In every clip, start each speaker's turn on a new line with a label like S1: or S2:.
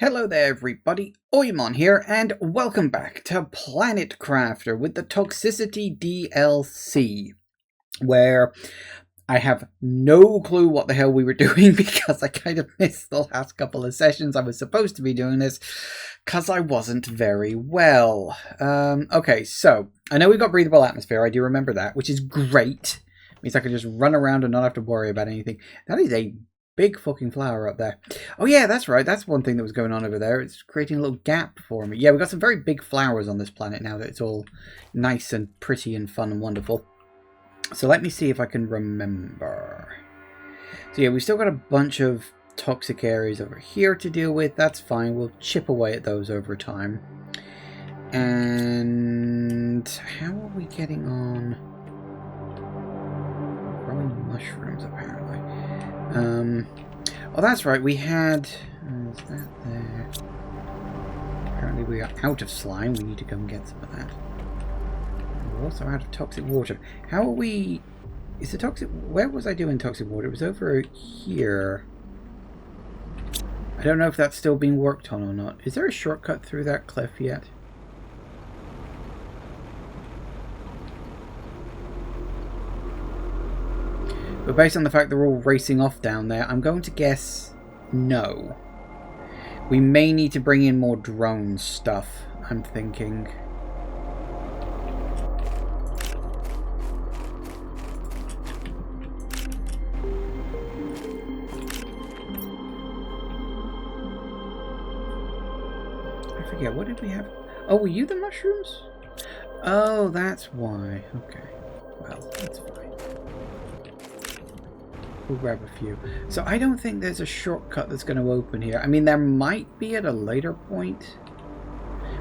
S1: Hello there everybody, Oymon here, and welcome back to Planet Crafter with the Toxicity DLC, where I have no clue what the hell we were doing because I kind of missed the last couple of sessions. I was supposed to be doing this because I wasn't very well. Okay, so I know we got breathable atmosphere, I do remember that, which is great. It means I can just run around and not have to worry about anything. That is a big fucking flower up there. Oh yeah, that's right. That's one thing that was going on over there. It's creating a little gap for me. Yeah, we've got some very big flowers on this planet now that it's all nice and pretty and fun and wonderful. So let me see if I can remember. So yeah, we've still got a bunch of toxic areas over here to deal with. That's fine. We'll chip away at those over time. And how are we getting on? Growing mushrooms, apparently. Oh, that's right. We had... is that there? Apparently we are out of slime. We need to go and get some of that. We're also out of toxic water. How are we... Is the toxic... Where was I doing toxic water? It was over here. I don't know if that's still being worked on or not. Is there a shortcut through that cliff yet? But based on the fact they're all racing off down there, I'm going to guess no. We may need to bring in more drone stuff, I'm thinking. I forget, what did we have? Oh, were you the mushrooms? Oh, that's why. Okay. Well, that's fine. We'll grab a few. So I don't think there's a shortcut that's going to open here. I mean, there might be at a later point.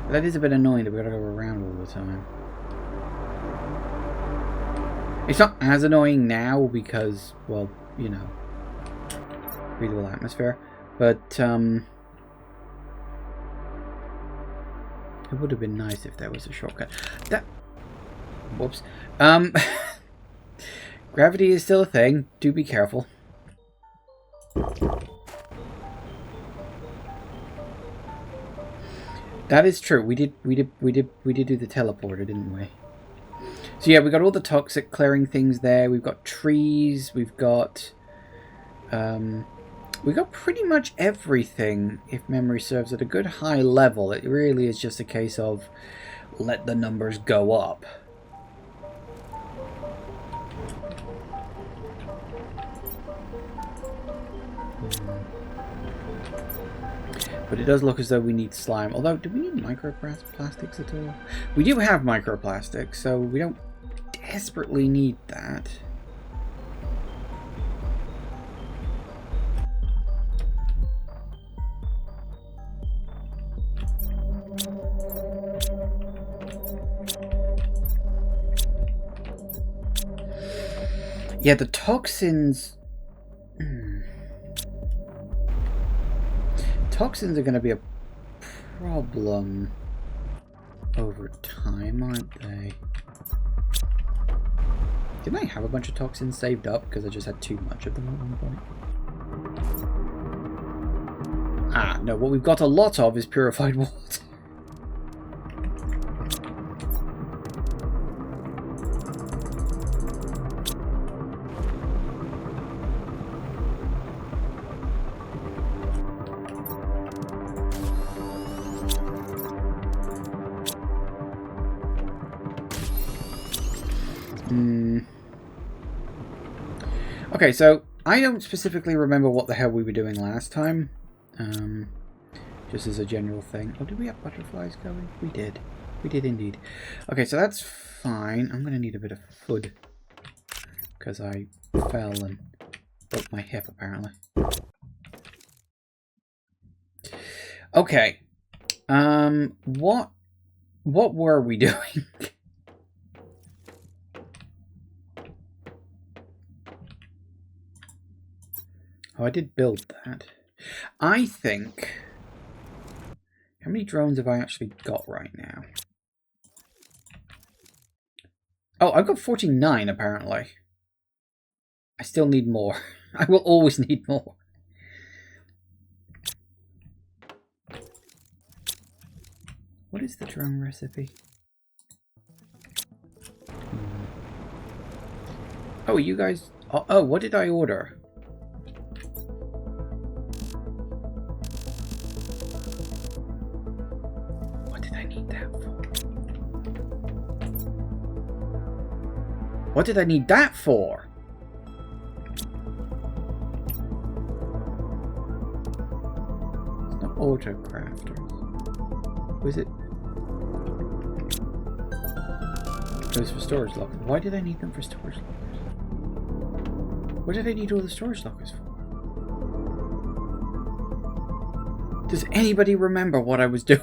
S1: But that is a bit annoying that we've got to go around all the time. It's not as annoying now because, well, you know, breathable atmosphere. But, it would have been nice if there was a shortcut. That... Whoops. Gravity is still a thing. Do be careful. That is true. We did do the teleporter, didn't we? So yeah, we got all the toxic clearing things there. We've got trees. We've got pretty much everything, if memory serves, at a good high level. It really is just a case of let the numbers go up. But it does look as though we need slime. Although, do we need microplastics at all? We do have microplastics, so we don't desperately need that. Yeah, the toxins... Toxins are going to be a problem over time, aren't they? Didn't I have a bunch of toxins saved up because I just had too much of them at one point? Ah, no, what we've got a lot of is purified water. Okay, so I don't specifically remember what the hell we were doing last time. Just as a general thing. Oh, did we have butterflies going? We did. We did indeed. Okay, so that's fine. I'm going to need a bit of food. Because I fell and broke my hip, apparently. Okay. What were we doing? Oh, I did build that. I think... How many drones have I actually got right now? Oh, I've got 49, apparently. I still need more. I will always need more. What is the drone recipe? Oh, you guys... Oh, what did I order? What did I need that for? What did I need that for? It's not auto crafters. Was it? It was for storage lockers. Why did I need them for storage lockers? What did I need all the storage lockers for? Does anybody remember what I was doing?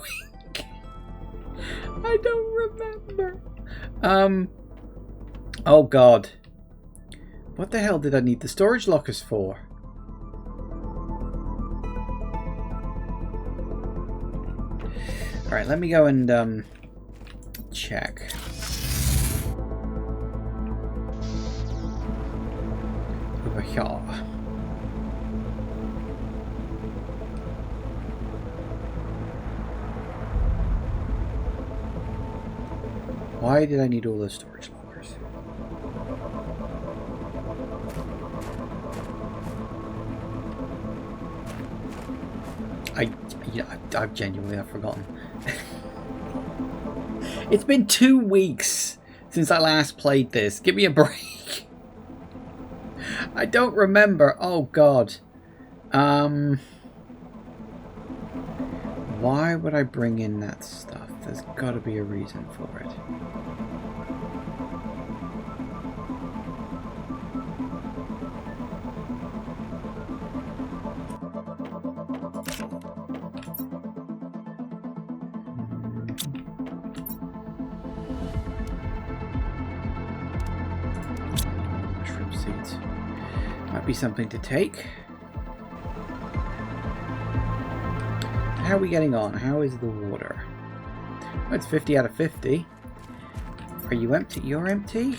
S1: I don't remember. Oh god. What the hell did I need the storage lockers for? Alright, let me go and check. Over here. Why did I need all those storage lockers? I've genuinely forgotten. It's been 2 weeks since I last played this. Give me a break. I don't remember. Oh god. Why would I bring in that stuff? There's got to be a reason for it. Mushroom seeds. Might be something to take. How are we getting on? How is the water? Oh, it's 50 out of 50. Are you empty? You're empty?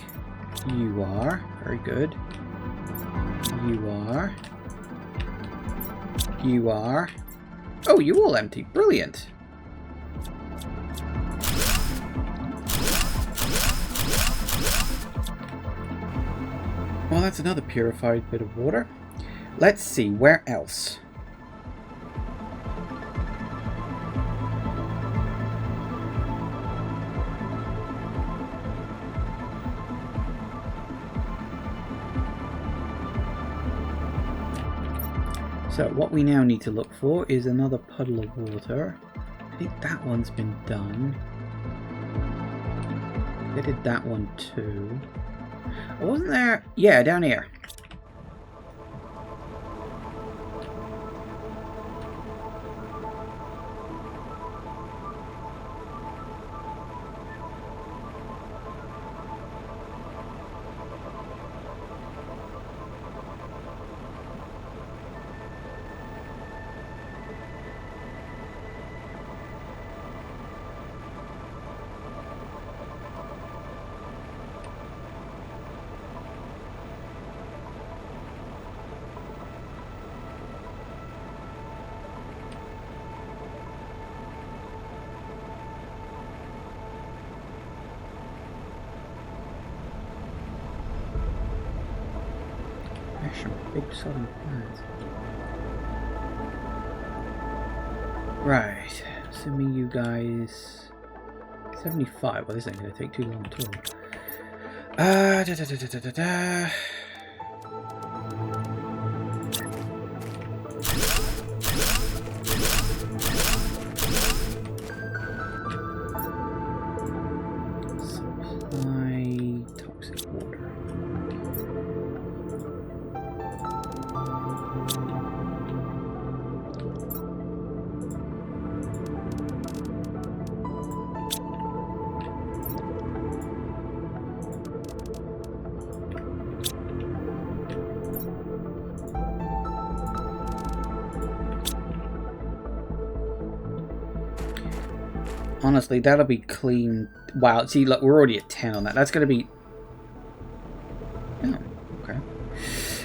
S1: You are. Very good. You are. You are. Oh, you all empty. Brilliant. Well, that's another purified bit of water. Let's see, where else? So what we now need to look for is another puddle of water. I think that one's been done. I did that one too. Oh, wasn't there? Yeah, down here. Some big southern plants. Right, assuming you guys 75. Well, this ain't gonna take too long at all. Supply toxic water. Honestly, that'll be clean. Wow, see, look, we're already at 10 on that. That's going to be... Oh, okay.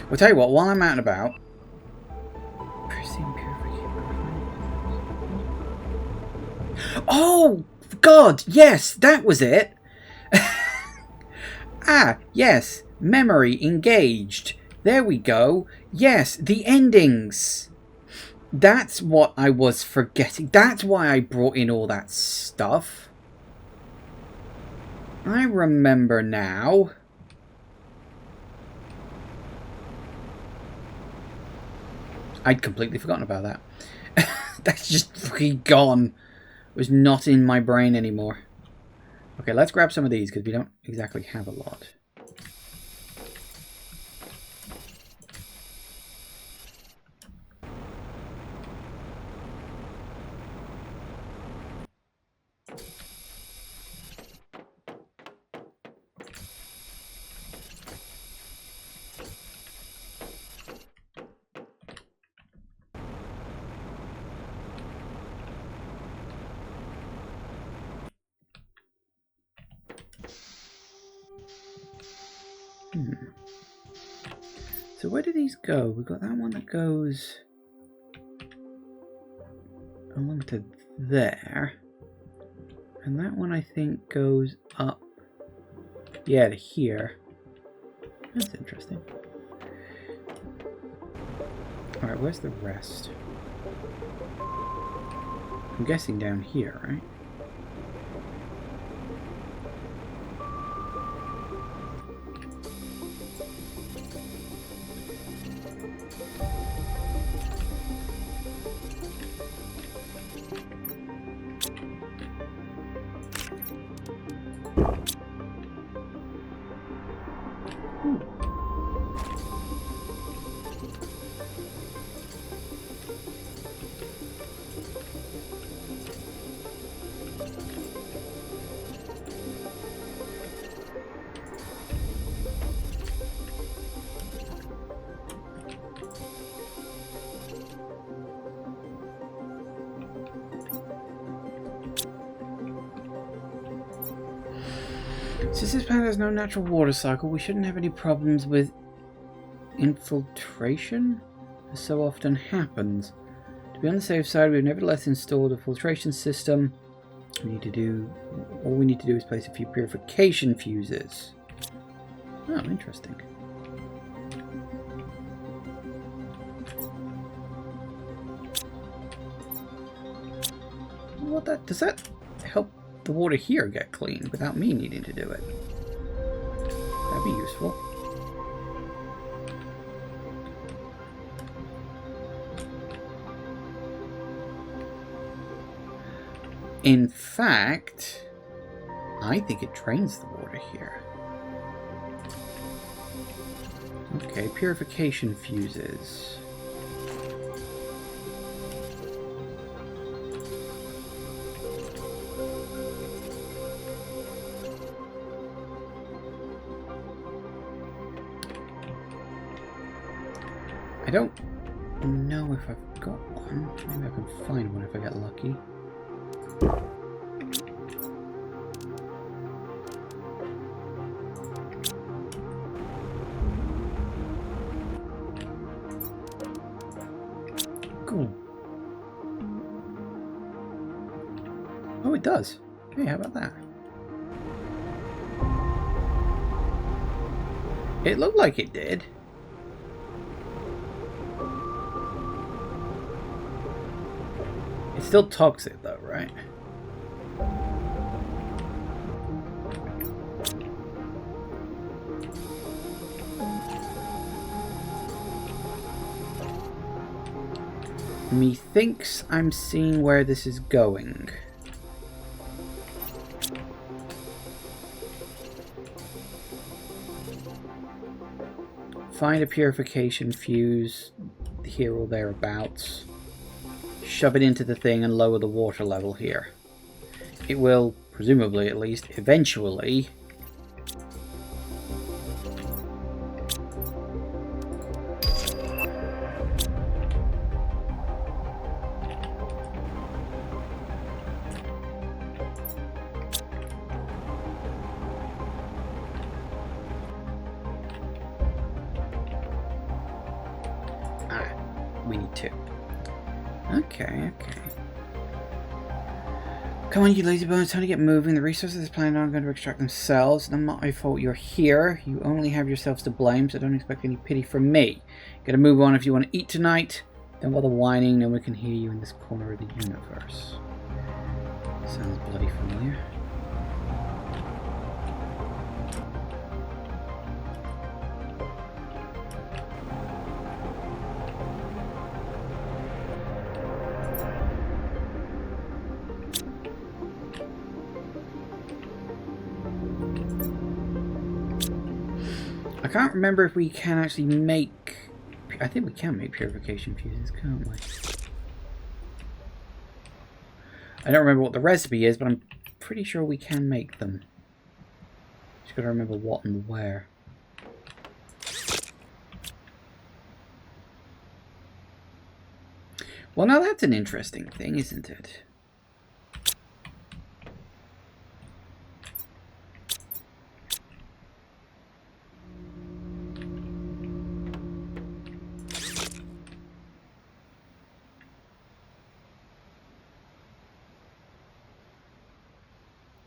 S1: Well, tell you what, while I'm out and about... Oh, of God! Yes, that was it! Ah, yes. Memory engaged. There we go. Yes, the endings. That's what I was forgetting. That's why I brought in all that stuff. I remember now. I'd completely forgotten about that. That's just fucking gone. It was not in my brain anymore. Okay, let's grab some of these because we don't exactly have a lot. So where do these go? We've got that one that goes along to there. And that one I think goes up, yeah, to here. That's interesting. Alright, where's the rest? I'm guessing down here, right? Since this planet has no natural water cycle, we shouldn't have any problems with infiltration, as so often happens. To be on the safe side, we've nevertheless installed a filtration system. All we need to do is place a few purification fuses. Oh, interesting. Does that help the water here get clean without me needing to do it? That'd be useful. In fact, I think it drains the water here. Okay, purification fuses. I don't know if I've got one. Maybe I can find one if I get lucky. Cool. Oh, it does. Hey, how about that? It looked like it did. It's still toxic though, right? Methinks I'm seeing where this is going. Find a purification fuse here or thereabouts. Shove it into the thing and lower the water level here. It will, presumably at least, eventually we need to. Okay. Come on, you lazy bones, time to get moving. The resources of this planet aren't going to extract themselves. It's not my fault you're here. You only have yourselves to blame, so don't expect any pity from me. Gotta move on if you want to eat tonight. Don't bother whining, no one can hear you in this corner of the universe. Sounds bloody familiar. I can't remember if we can actually make... I think we can make purification fuses, can't we? I don't remember what the recipe is, but I'm pretty sure we can make them. Just gotta remember what and where. Well, now that's an interesting thing, isn't it?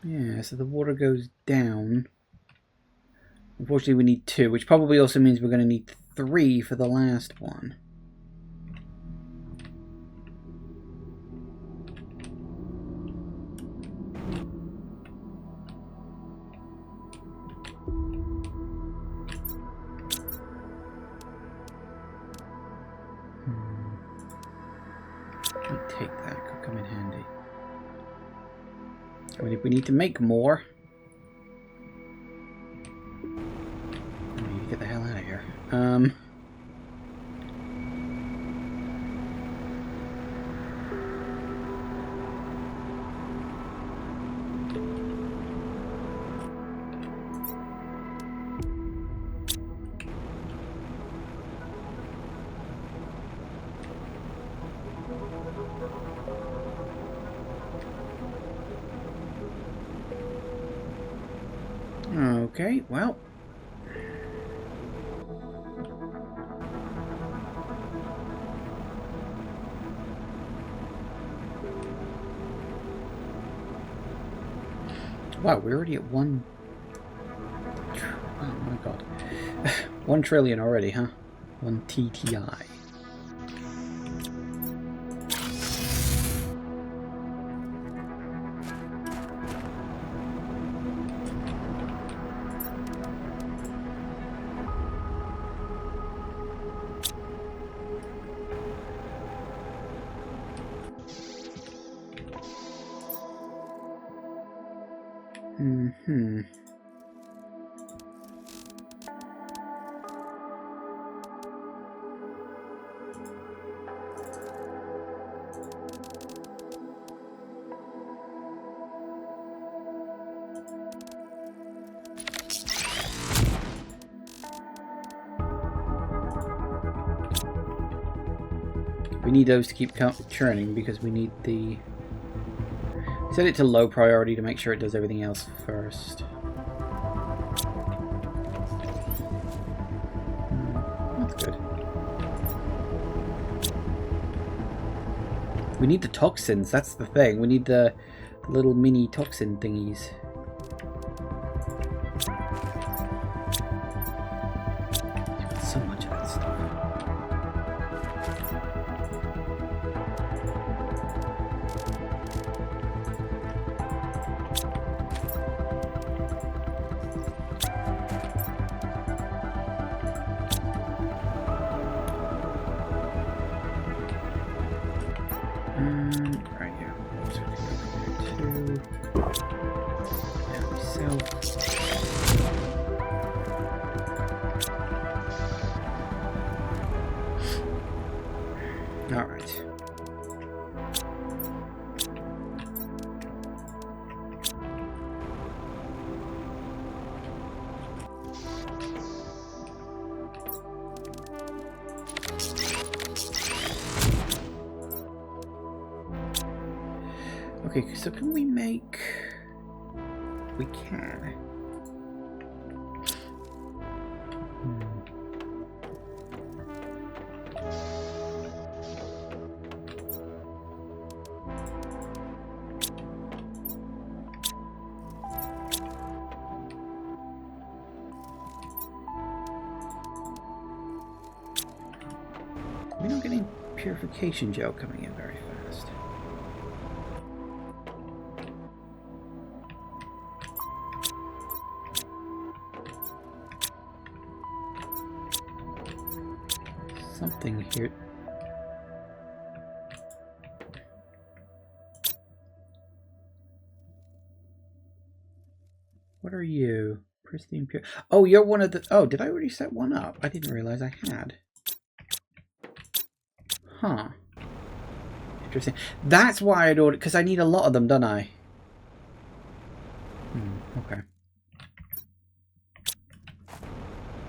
S1: Yeah, so the water goes down. Unfortunately, we need 2, which probably also means we're going to need 3 for the last one. Let me take that, could come in handy. I mean, if we need to make more... I need to get the hell out of here. Okay, well. Wow, we're already at 1... Oh my god. 1 trillion already, huh? 1 TTI. We need those to keep churning because we need the... Set it to low priority to make sure it does everything else first. That's good. We need the toxins, that's the thing. We need the little mini toxin thingies. So much of that stuff. Right here. So we can go here too. There we sell. All right. Okay, so can we make... We can. purification gel coming in very fast. Something here. What are you? Pristine pure. Oh, you're one of the. Oh, did I already set one up? I didn't realize I had. Huh. Interesting. That's why I'd ordered, because I need a lot of them, don't I? Okay.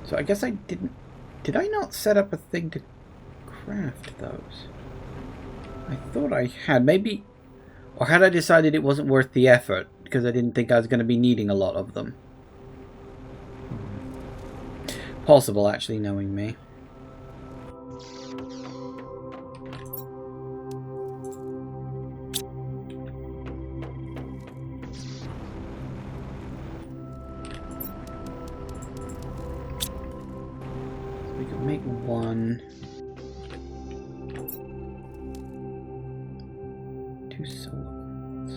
S1: So I guess I didn't. Did I not set up a thing to craft those? I thought I had. Maybe. Or had I decided it wasn't worth the effort because I didn't think I was going to be needing a lot of them? Possible, actually, knowing me. So we can make one. 2 solar quartz.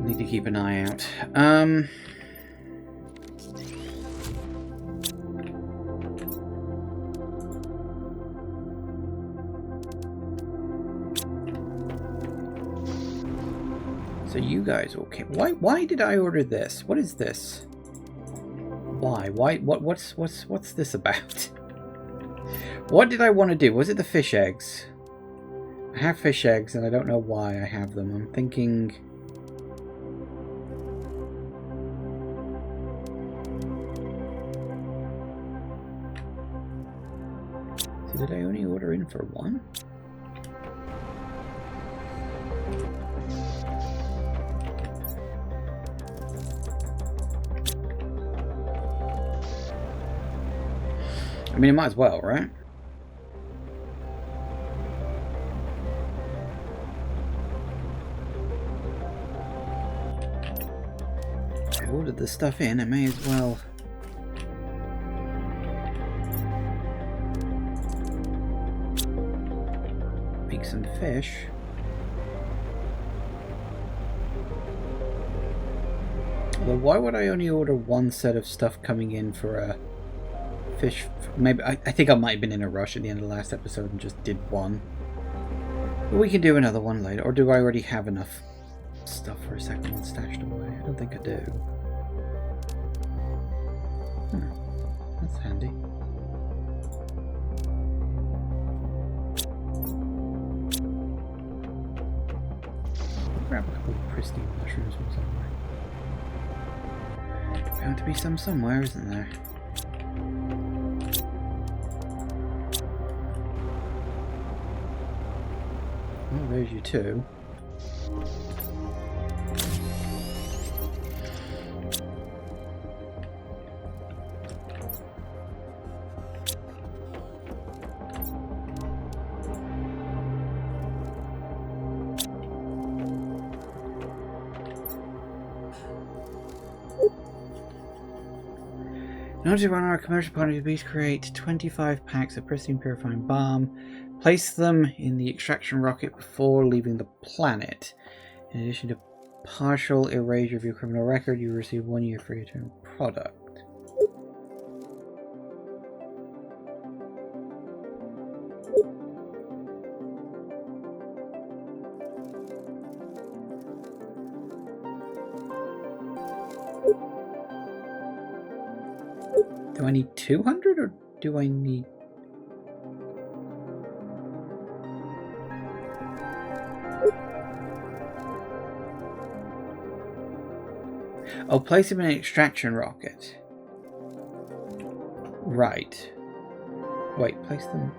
S1: Need to keep an eye out. So you guys okay? Why did I order this? What is this? Why? What's this about? What did I want to do? Was it the fish eggs? I have fish eggs and I don't know why I have them. I'm thinking... So did I only order in for one? I mean, it might as well, right? I ordered the stuff in, I may as well. Make some fish. Although, why would I only order one set of stuff coming in for a fish? Maybe I think I might have been in a rush at the end of the last episode and just did one. But we can do another one later. Or do I already have enough stuff for a second one stashed away? I don't think I do. That's handy. I'll grab a couple of pristine mushrooms from somewhere. Bound to be some somewhere, isn't there? Oh, there's you too. In order to run our commercial partner, we create 25 packs of pristine purifying balm. Place them in the extraction rocket before leaving the planet. In addition to partial erasure of your criminal record, you receive 1 year free return product. Do I need 200 or do I need... Oh, place them in an extraction rocket. Right. Wait, place them...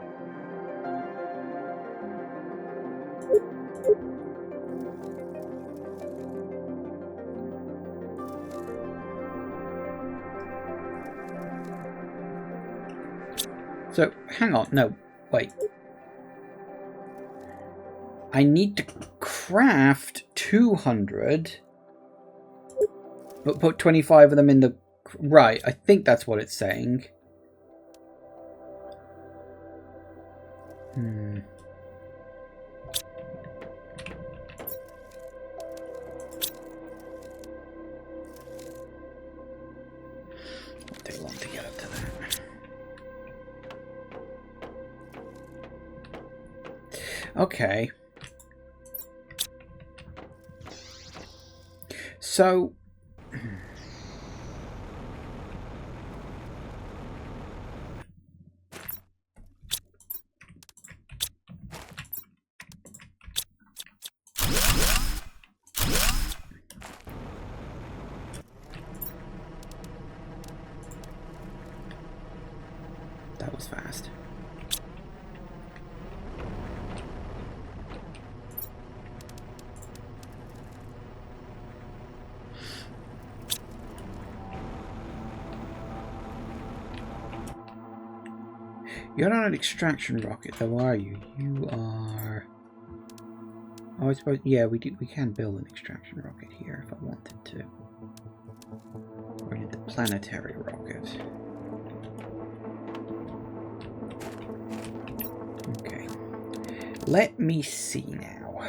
S1: So, hang on, no, wait. I need to craft 200, but put 25 of them in the... Right, I think that's what it's saying. Won't take long to get up to that. Okay. So... That was fast. You're not an extraction rocket, though, are you? You are... Oh, I suppose... Yeah, we can build an extraction rocket here if I wanted to. Or the planetary rocket. Okay. Let me see now.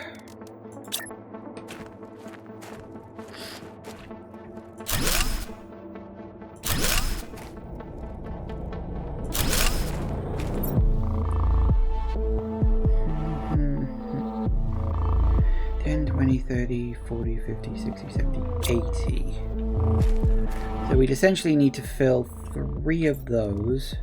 S1: Mm-hmm. 10, 20, 30, 40, 50, 60, 70, 80. So we'd essentially need to fill 3 of those.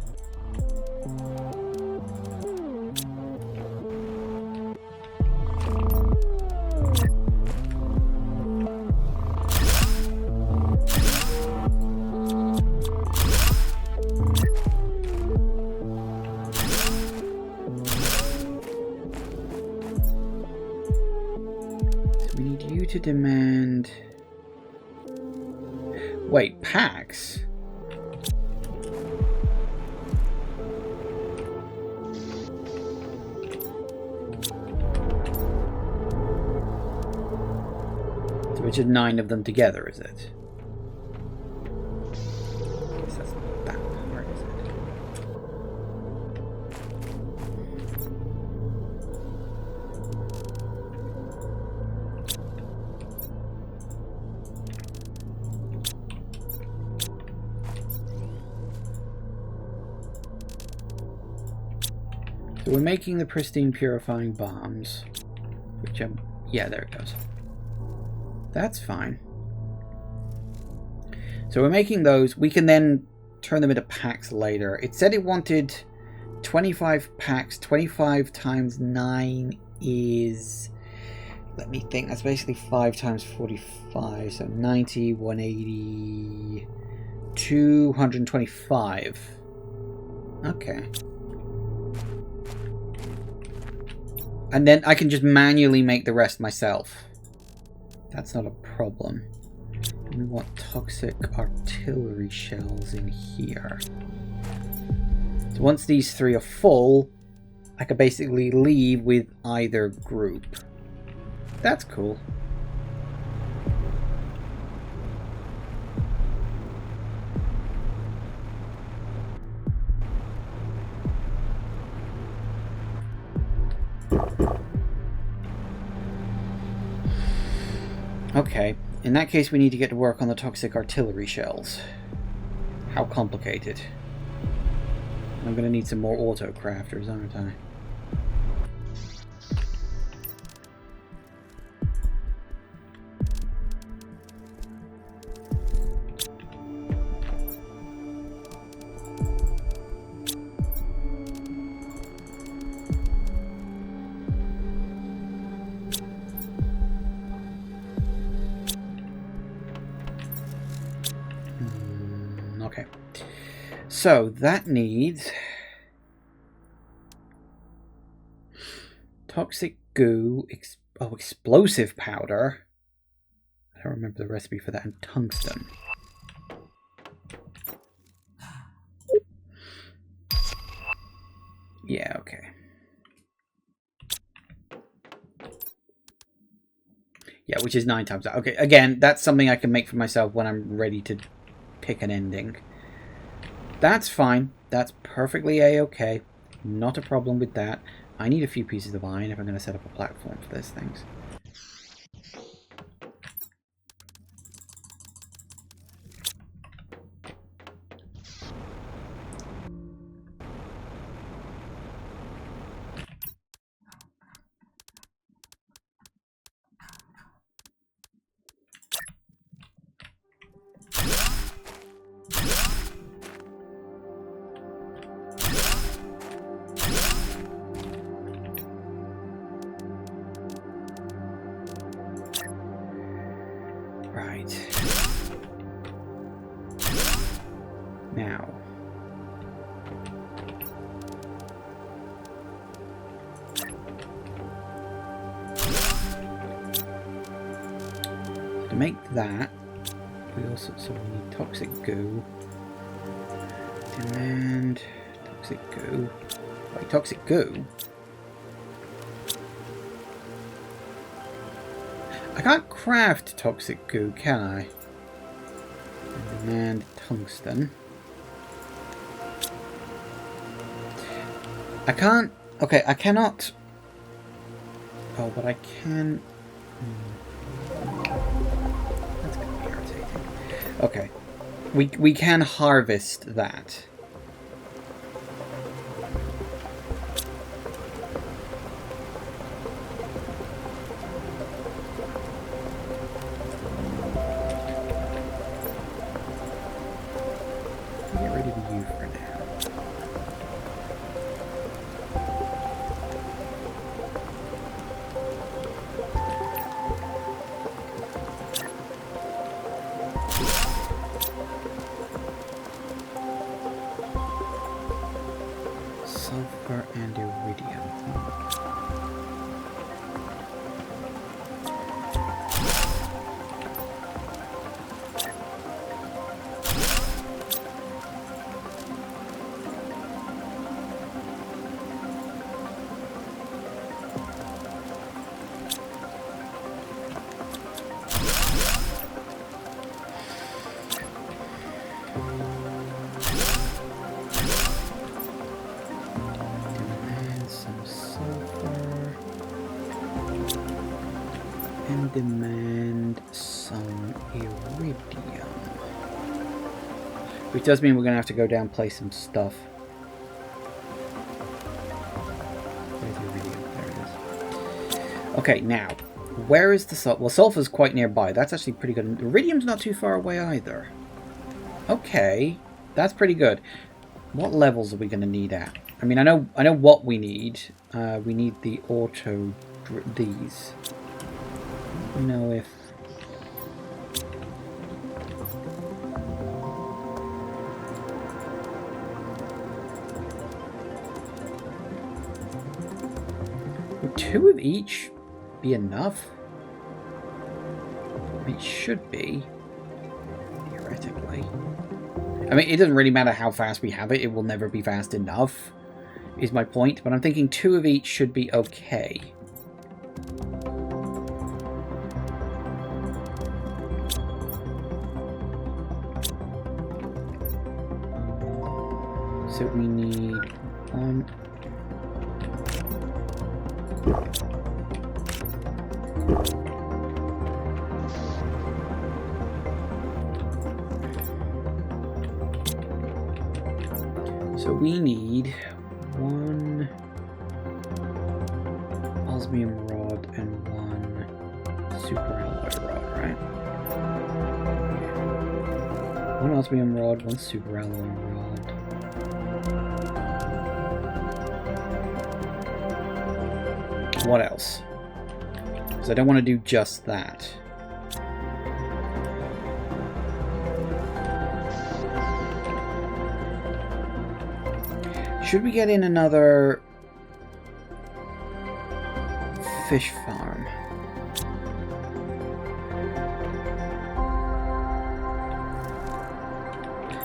S1: To demand... Wait, packs? So it's just 9 of them together, is it? I guess that's not that hard, is it? So we're making the pristine purifying bombs, which yeah, there it goes. That's fine. So we're making those. We can then turn them into packs later. It said it wanted 25 packs. 25 times 9 is... Let me think. That's basically 5 times 45. So 90, 180, 225. Okay. And then I can just manually make the rest myself. That's not a problem. And we want toxic artillery shells in here. So once these 3 are full, I can basically leave with either group. That's cool. Okay, in that case we need to get to work on the toxic artillery shells. How complicated. I'm going to need some more auto crafters, aren't I? Okay, so that needs toxic goo, explosive powder. I don't remember the recipe for that, and tungsten. Yeah, okay. Yeah, which is 9 times that. Okay, again, that's something I can make for myself when I'm ready to pick an ending. That's fine. That's perfectly a-okay. Not a problem with that. I need a few pieces of iron if I'm going to set up a platform for those things. Now, to make that, we also need toxic goo. Demand toxic goo. Wait, toxic goo? I can't craft toxic goo, can I? Demand tungsten. I can't... Okay, I cannot... Oh, but I can... That's going to be irritating. Okay. We can harvest that. Get rid of you for now. Sulfur and iridium. Demand some iridium. Which does mean we're going to have to go down and play some stuff. Where's iridium? There it is. Okay, now, where is the sulfur? Well, sulfur's quite nearby. That's actually pretty good. Iridium's not too far away either. Okay, that's pretty good. What levels are we going to need at? I mean, I know what we need. We need the auto... these. Know if would 2 of each be enough? It should be, theoretically. I mean, it doesn't really matter how fast we have it, it will never be fast enough, is my point, but I'm thinking 2 of each should be okay. So we need 1. So we need 1 osmium rod and 1 super alloy rod, right? 1 osmium rod, 1 super alloy rod. What else? Because I don't want to do just that. Should we get in another fish farm?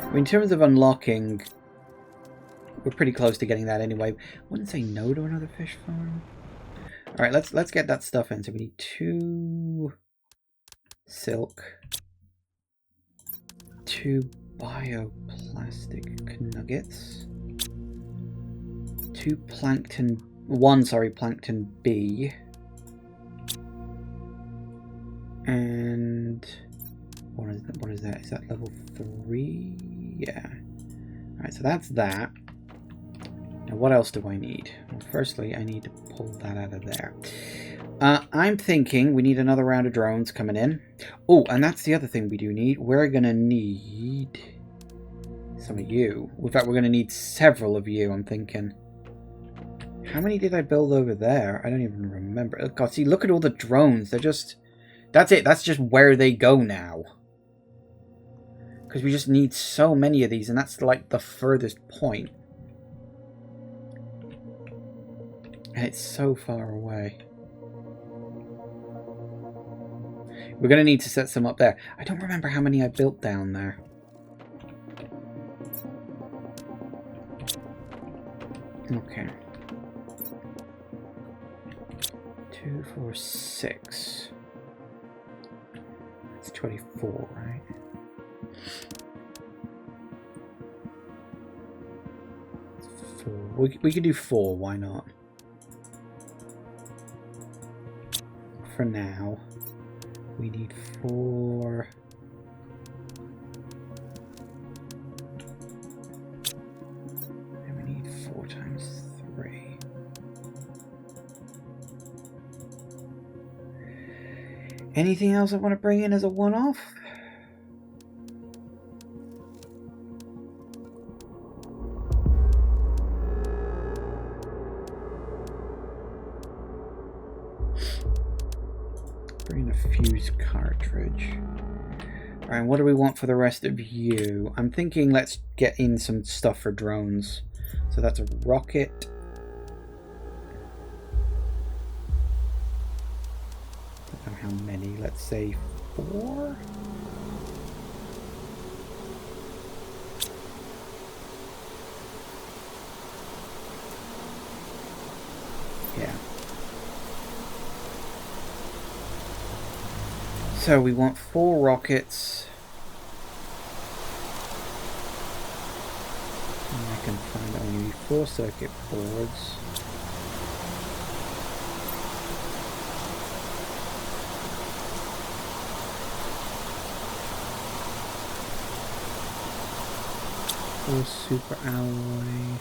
S1: I mean, in terms of unlocking, we're pretty close to getting that anyway. I wouldn't say no to another fish farm. All right, let's get that stuff in. So we need 2 silk, 2 bioplastic nuggets. One, plankton B. And what is that? Is that level 3? Yeah. Alright, so that's that. Now what else do I need? Well, firstly, I need to pull that out of there. I'm thinking we need another round of drones coming in. Oh, and that's the other thing we do need. We're going to need some of you. In fact, we're going to need several of you, I'm thinking. How many did I build over there? I don't even remember. Oh, God, see, look at all the drones. They're just... That's it. That's just where they go now. Because we just need so many of these, and that's like the furthest point. And it's so far away. We're going to need to set some up there. I don't remember how many I built down there. Okay. 2, 4, 6. That's 24, right? It's 4. We could do 4, why not? For now. We need 4. And we need 4 times 3. Anything else I want to bring in as a one-off? Bring a fuse cartridge. Alright, what do we want for the rest of you? I'm thinking let's get in some stuff for drones. So that's a rocket. Don't know how many. Let's say 4? Yeah. So we want 4 rockets. And I can find that we need 4 circuit boards. Four super alloy.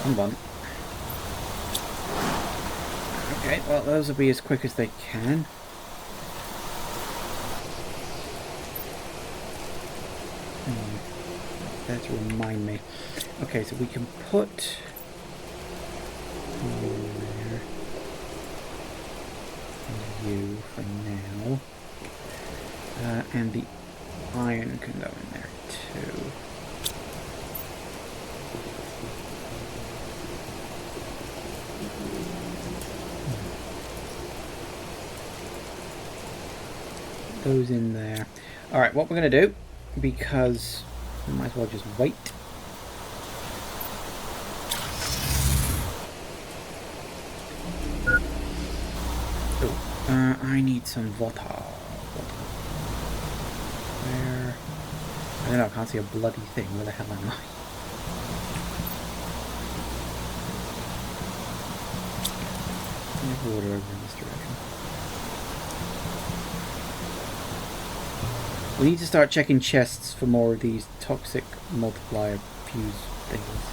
S1: Come on. Okay, well, those will be as quick as they can. There to remind me. Okay, so we can put there. And you for now. And the iron can go in there too. Those in there. Alright, what we're going to do, because we might as well just wait. Oh, I need some water. Where? I don't know, I can't see a bloody thing. Where the hell am I? I have water over in this direction. We need to start checking chests for more of these toxic multiplier fuse things.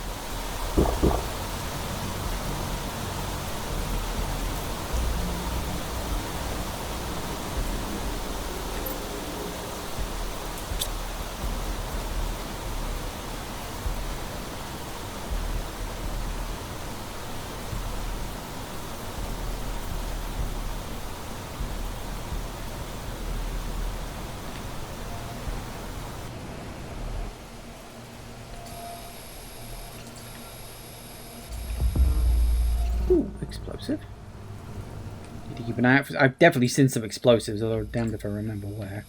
S1: Ooh, explosive. Need to keep an eye out for... I've definitely seen some explosives, although damned if I remember where.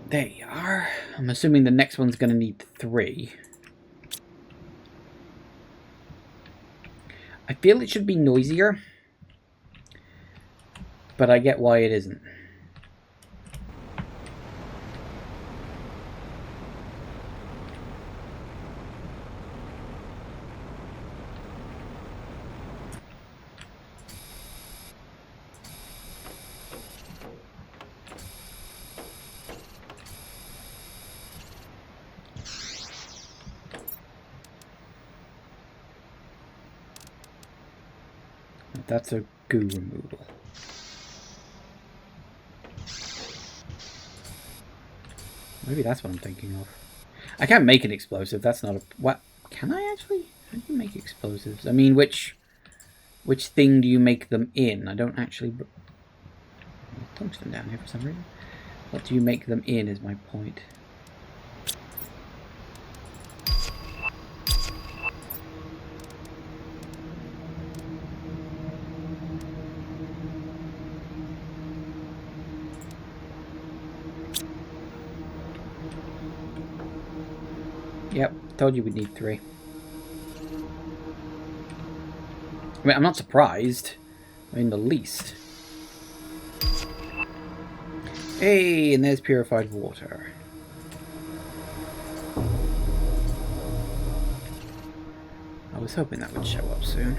S1: There you are. I'm assuming the next one's going to need 3. I feel it should be noisier, but I get why it isn't. That's a goo removal. Maybe that's what I'm thinking of. I can't make an explosive. That's not a... What? Can I actually? How do you make explosives? I mean, which thing do you make them in? I don't actually... Tungsten down here for some reason. What do you make them in is my point. Yep, told you we'd need 3. I mean, I'm not surprised. In the least. Hey, and there's purified water. I was hoping that would show up soon.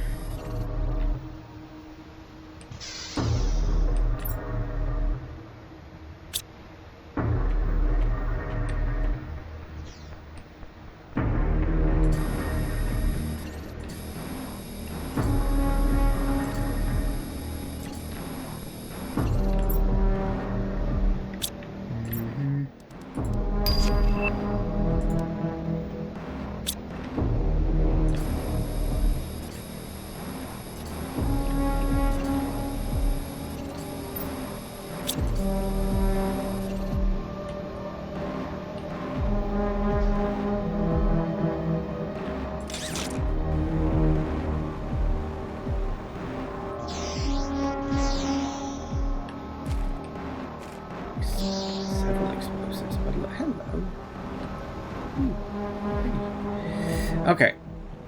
S1: Okay.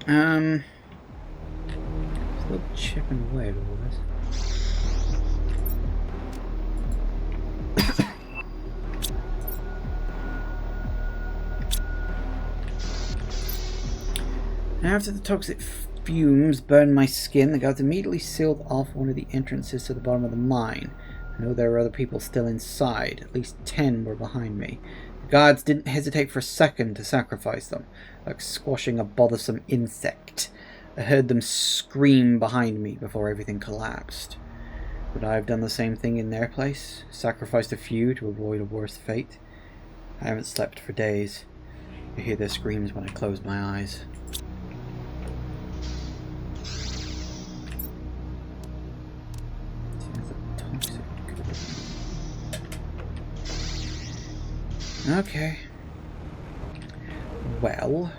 S1: There's a little chipping away at all this. After the toxic fumes burned my skin, the guards immediately sealed off one of the entrances to the bottom of the mine. I know there were other people still inside. At least 10 were behind me. The guards didn't hesitate for a second to sacrifice them, like squashing a bothersome insect. I heard them scream behind me before everything collapsed. Would I have done the same thing in their place? Sacrificed a few to avoid a worse fate? I haven't slept for days. I hear their screams when I close my eyes. Okay. Well.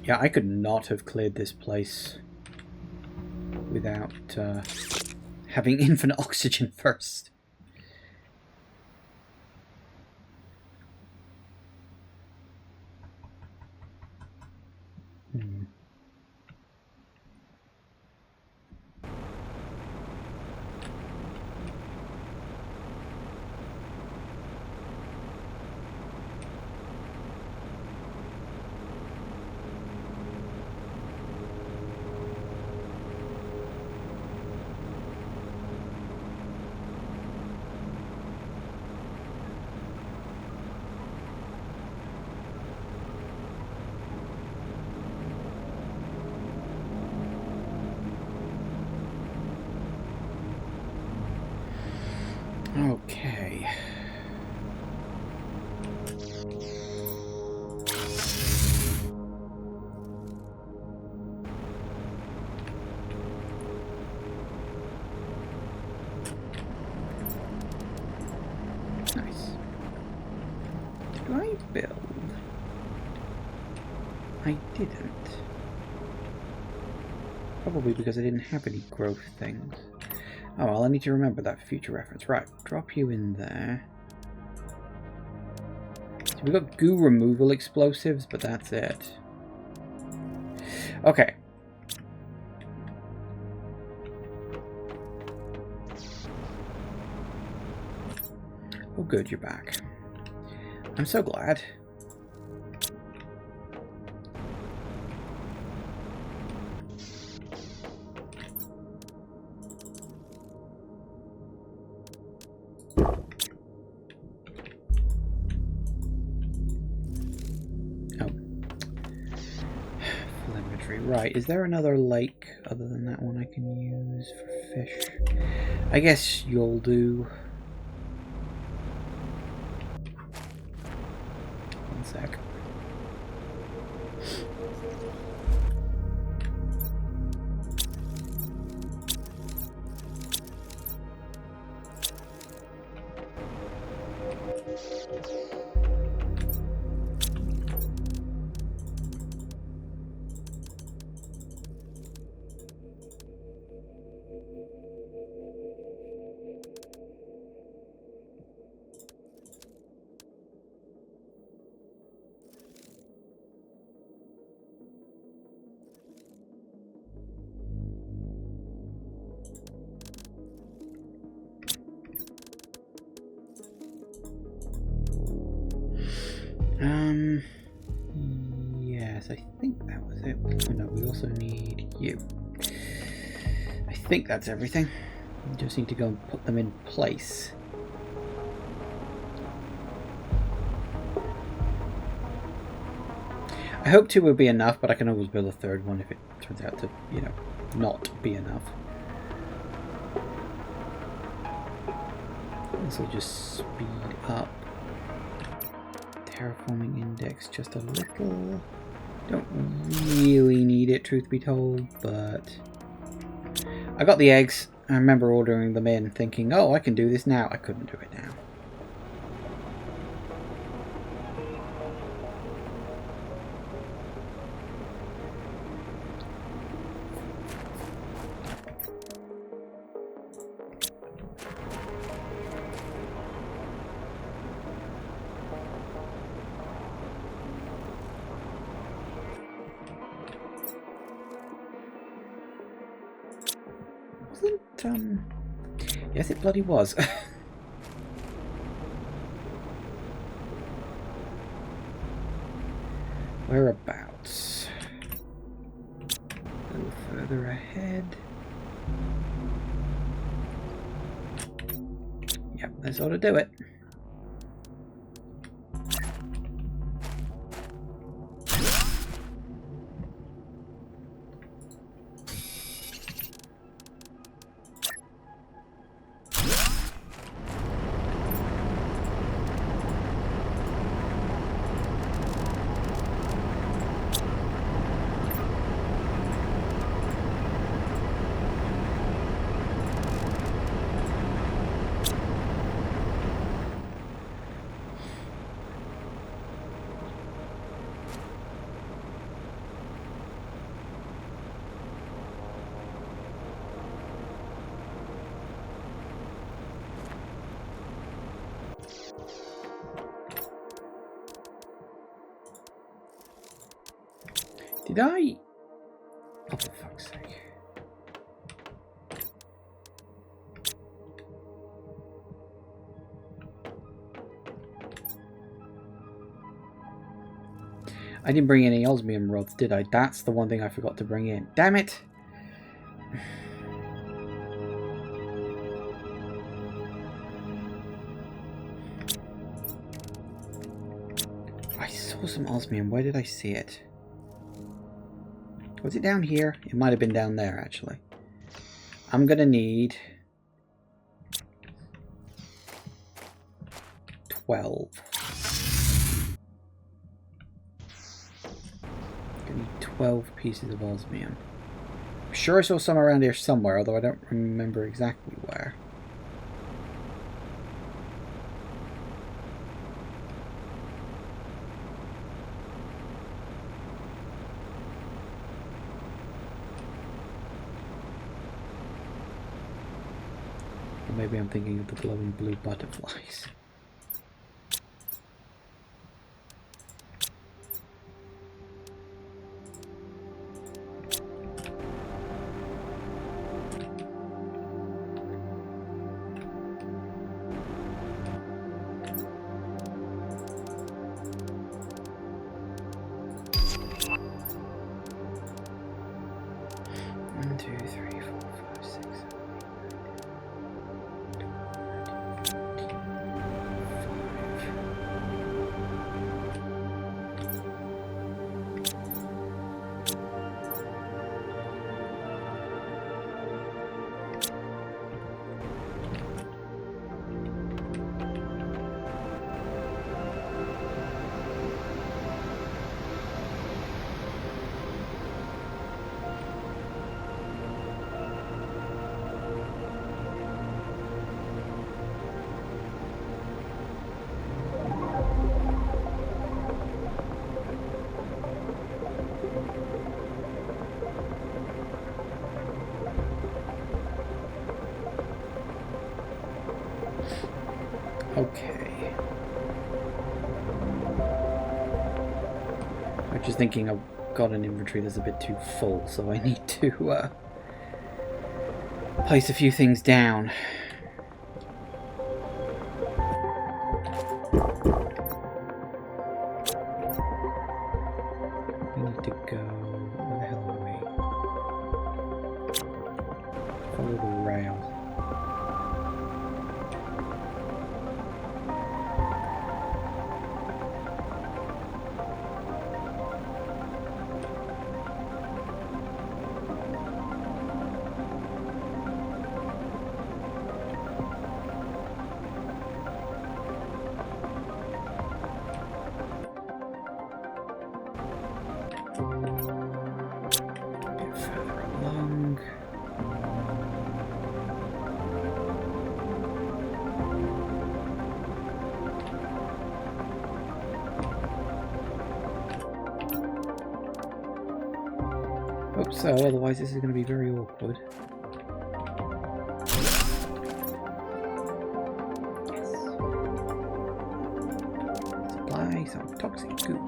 S1: Yeah, I could not have cleared this place without having infinite oxygen first. Okay. Nice. Did I build? I didn't. Probably because I didn't have any growth things. Oh, well, I need to remember that for future reference. Right, drop you in there. So we've got goo removal explosives, but that's it. Okay. Oh, good, you're back. I'm so glad. Right, is there another lake other than that one I can use for fish? I guess you'll do. One sec. Yes, I think that was it. Oh no, we also need you. I think that's everything. We just need to go and put them in place. I hope 2 will be enough, but I can always build a 3rd one if it turns out to, you know, not be enough. This will just speed up terraforming index just a little. Don't really need it, truth be told, but I got the eggs. I remember ordering them in thinking, oh, I can do this now. I couldn't do it now. Yes, it bloody was. Whereabouts? A little further ahead. Yep, that's ought to do it. Did I? Oh, for fuck's sake. I didn't bring any osmium rods, did I? That's the one thing I forgot to bring in. Damn it! I saw some osmium. Where did I see it? Was it down here? It might have been down there, actually. I'm gonna need 12. I need 12 pieces of osmium. I'm sure I saw some around here somewhere, although I don't remember exactly where. Or maybe I'm thinking of the glowing blue butterflies. Okay. I'm just thinking I've got an inventory that's a bit too full, so I need to place a few things down. We need to go... Where the hell are we? Follow the rail. Hope so, otherwise this is going to be very awkward. Yes. Supply some toxic goo.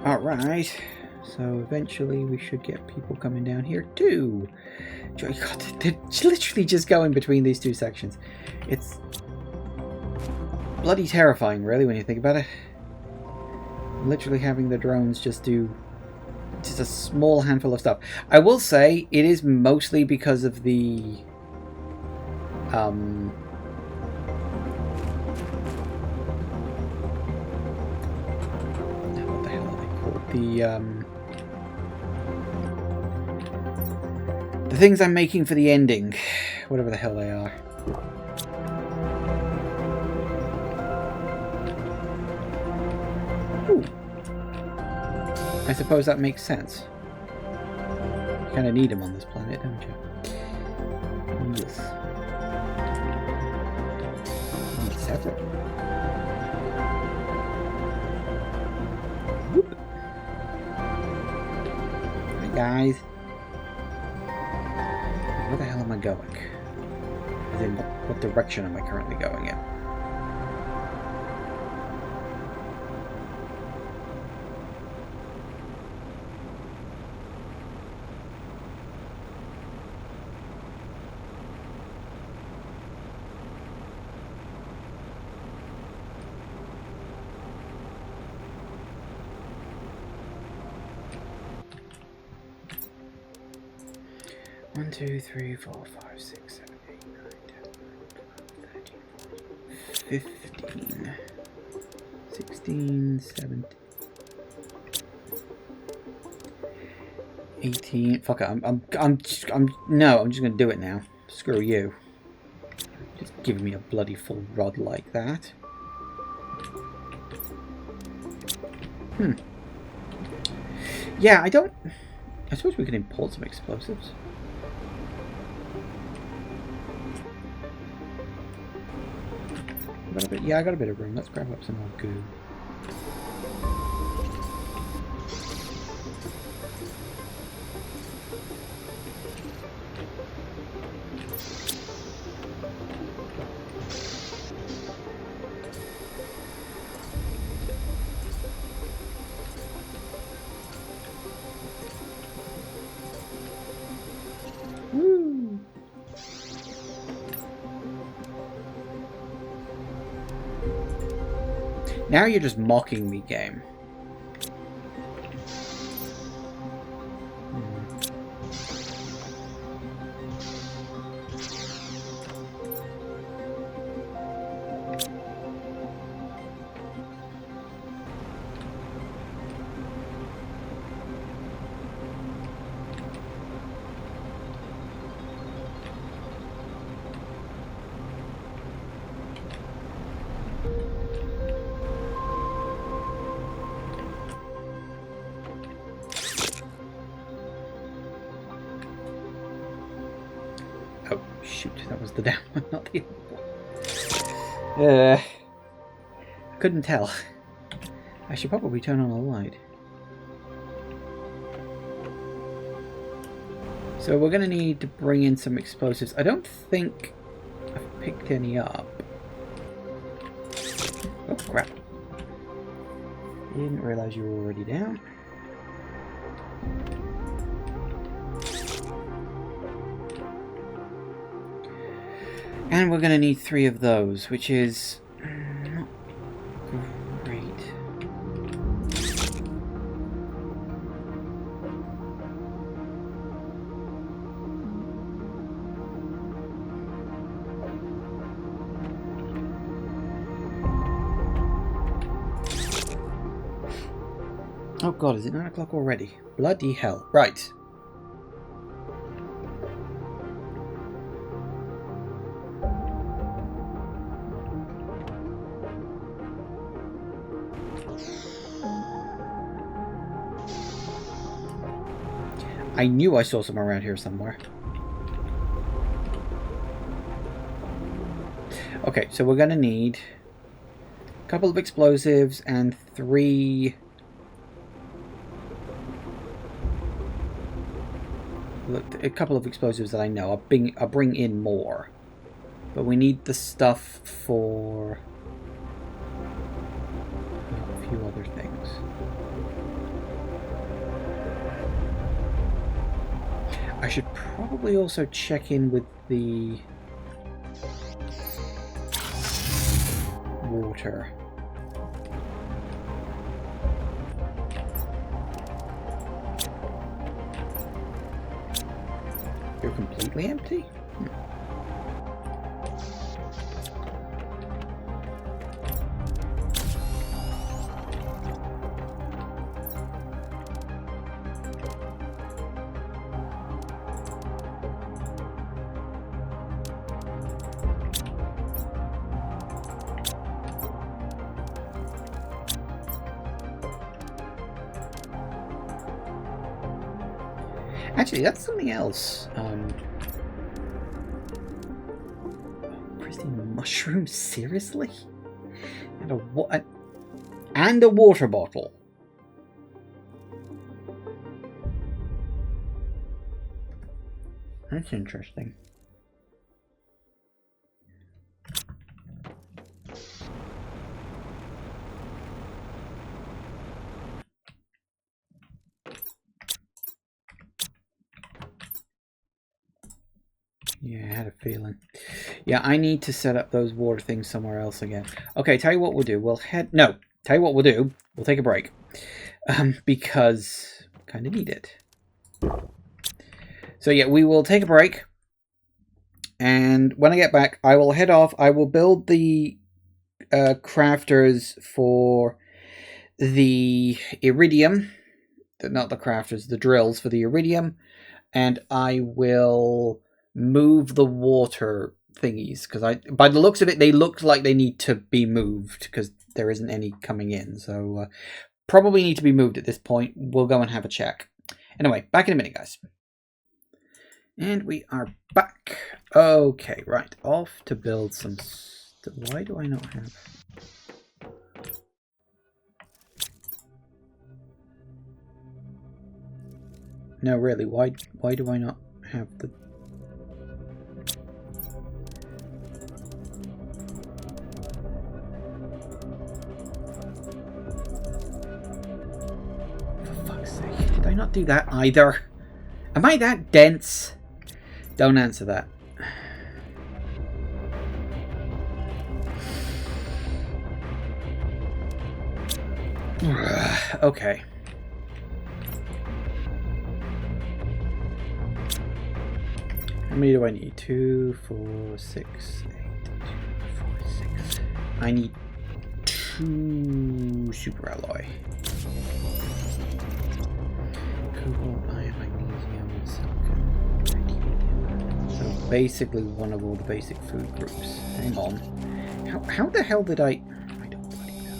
S1: Alright, so eventually we should get people coming down here too. God, they're literally just going between these two sections. It's bloody terrifying, really, when you think about it. Literally having the drones just do just a small handful of stuff. I will say it is mostly because of the the things I'm making for the ending, whatever the hell they are. Ooh. I suppose that makes sense. You kind of need him on this planet, don't you? Yes. Need several. Whoop. Hi guys. Where the hell am I going? As in, what direction am I currently going in? One, 2, 3, 4, 5, 6, 7, 8, 9, 10, 11, 12, 13, 14, 15, 16, 17, 18. Fuck it. I'm just gonna do it now. Screw you. Just giving me a bloody full rod like that. Yeah, I suppose we can import some explosives. Yeah, I got a bit of room. Let's grab up some more goo. Woo! Now you're just mocking me, game. Oh, shoot, that was the down one, not the up one. Couldn't tell. I should probably turn on a light. So we're going to need to bring in some explosives. I don't think I've picked any up. Oh, crap. Didn't realize you were already down. And we're going to need 3 of those, which is not great. Oh god, is it 9 o'clock already? Bloody hell. Right. I knew I saw some around here somewhere. Okay, so we're gonna need a couple of explosives and 3... Look, a couple of explosives that I know. I'll bring in more. But we need the stuff for a few other things. I should probably also check in with the water. You're completely empty? Actually, that's something else. Pristine mushroom? Seriously? And a water bottle. That's interesting. Yeah, I had a feeling. Yeah, I need to set up those water things somewhere else again. Okay, tell you what we'll do. Tell you what we'll do. We'll take a break. Because kind of need it. So yeah, we will take a break. And when I get back, I will head off. I will build the crafters for the iridium. Not the crafters, the drills for the iridium. And I will move the water thingies, because by the looks of it, they look like they need to be moved because there isn't any coming in. So probably need to be moved at this point. We'll go and have a check. Anyway, back in a minute, guys. And we are back. Okay, right. Off to build some... Why do I not have... No, really, why do I not have the... For fuck's sake, did I not do that either? Am I that dense? Don't answer that. Okay. How many do I need? 2, 4, 6, 8, 2, 4, 6. I need 2 super alloy. Cobalt, iron, magnesium, and silicon. So basically one of all the basic food groups. Hang on. How the hell did I don't bloody know.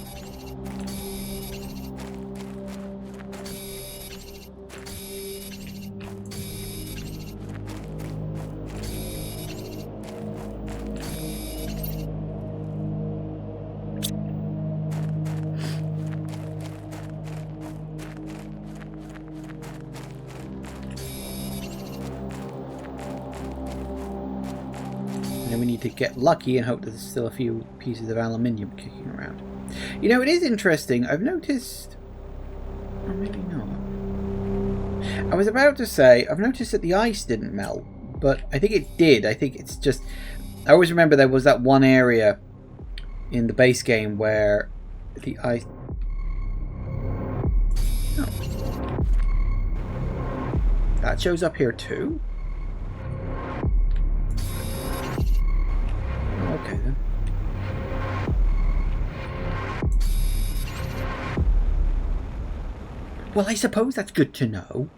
S1: And then we need to get lucky and hope that there's still a few pieces of aluminium kicking around. You know, it is interesting. I've noticed... Or maybe not. I was about to say, I've noticed that the ice didn't melt, but I think it did. I think it's just... I always remember there was that one area in the base game where the ice... Oh. That shows up here too? Okay then. Well, I suppose that's good to know.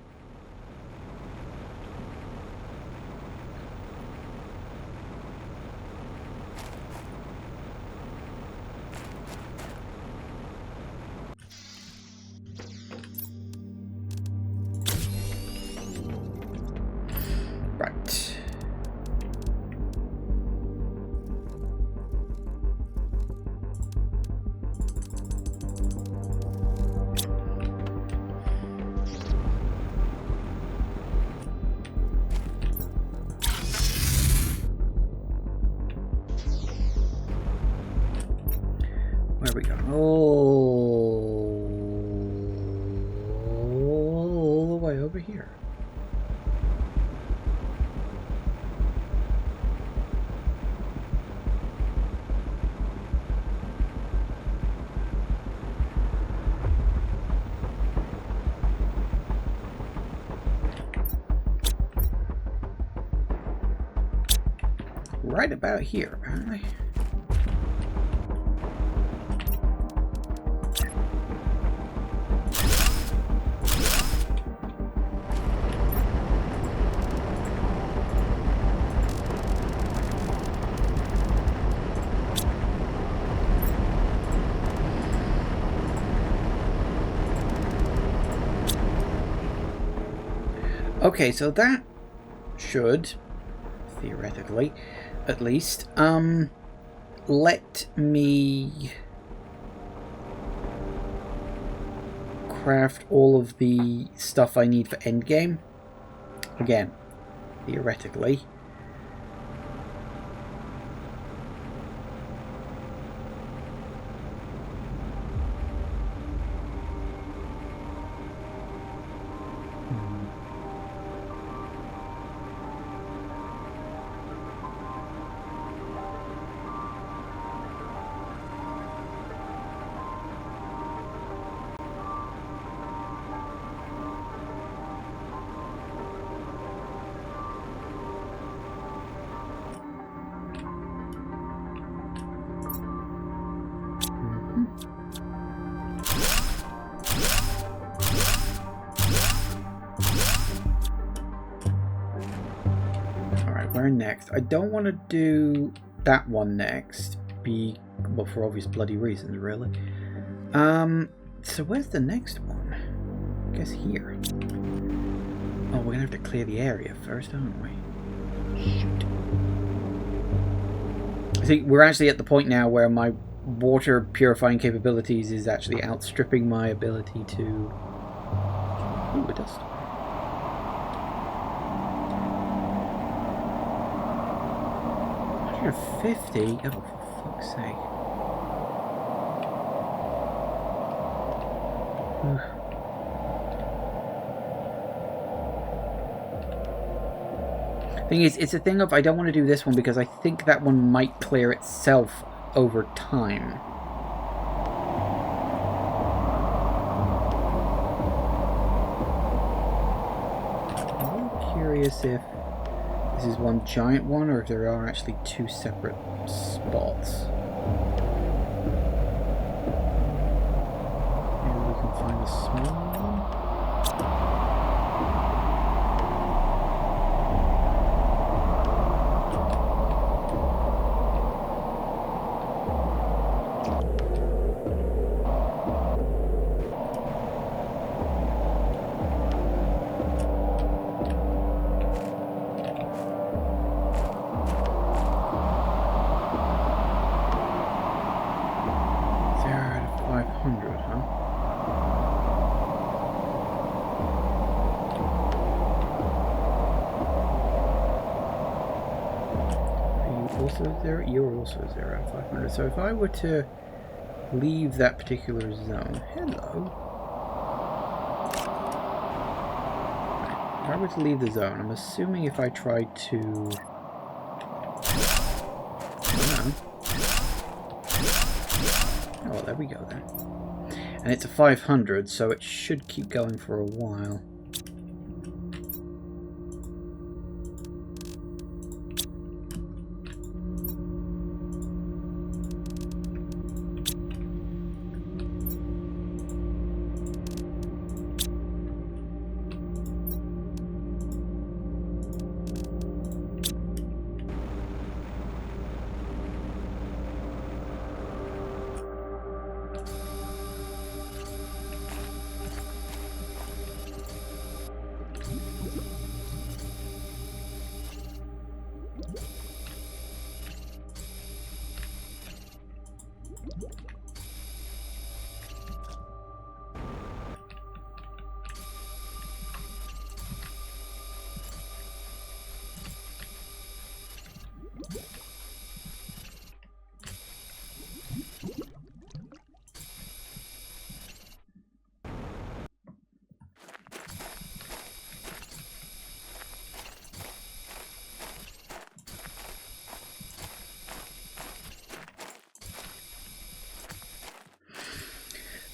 S1: Right. Where we go? All the way over here. Right about here, apparently. Okay, so that should, theoretically, at least, let me craft all of the stuff I need for endgame. Again, theoretically. Where next? I don't want to do that one next. Well, for obvious bloody reasons, really. So where's the next one? I guess here. Oh, we're gonna have to clear the area first, aren't we? Shoot. I think we're actually at the point now where my water purifying capabilities is actually outstripping my ability to... Ooh, it does. 150? Oh, for fuck's sake. Thing is, it's a thing of I don't want to do this one because I think that one might clear itself over time. I'm curious if this is one giant one, or if there are actually two separate spots. Maybe we can find a small one. You're also 0 out of 500. So if I were to leave that particular zone, hello. If I were to leave the zone, I'm assuming if I tried to, oh, there we go then. And it's a 500, so it should keep going for a while.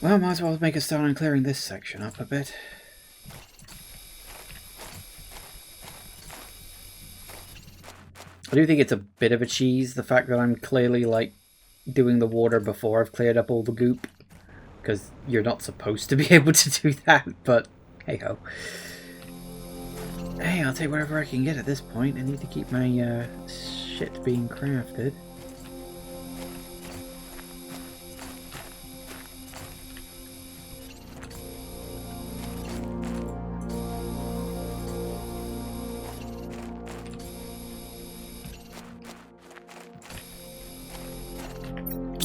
S1: Well, might as well make a start on clearing this section up a bit. I do think it's a bit of a cheese, the fact that I'm clearly, like, doing the water before I've cleared up all the goop. Because you're not supposed to be able to do that, but hey-ho. Hey, I'll take whatever I can get at this point. I need to keep my shit being crafted.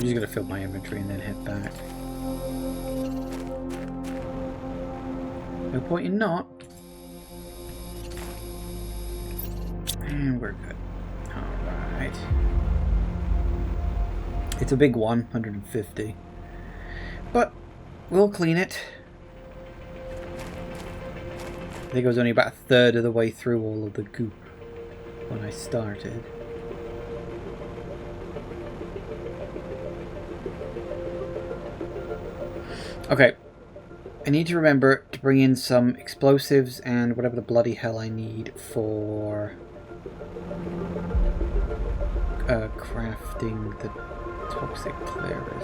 S1: just going to fill my inventory and then head back. No point in not. And we're good. Alright. It's a big one, 150. But we'll clean it. I think I was only about a third of the way through all of the goop when I started. Okay. I need to remember to bring in some explosives and whatever the bloody hell I need for crafting the toxic clearers.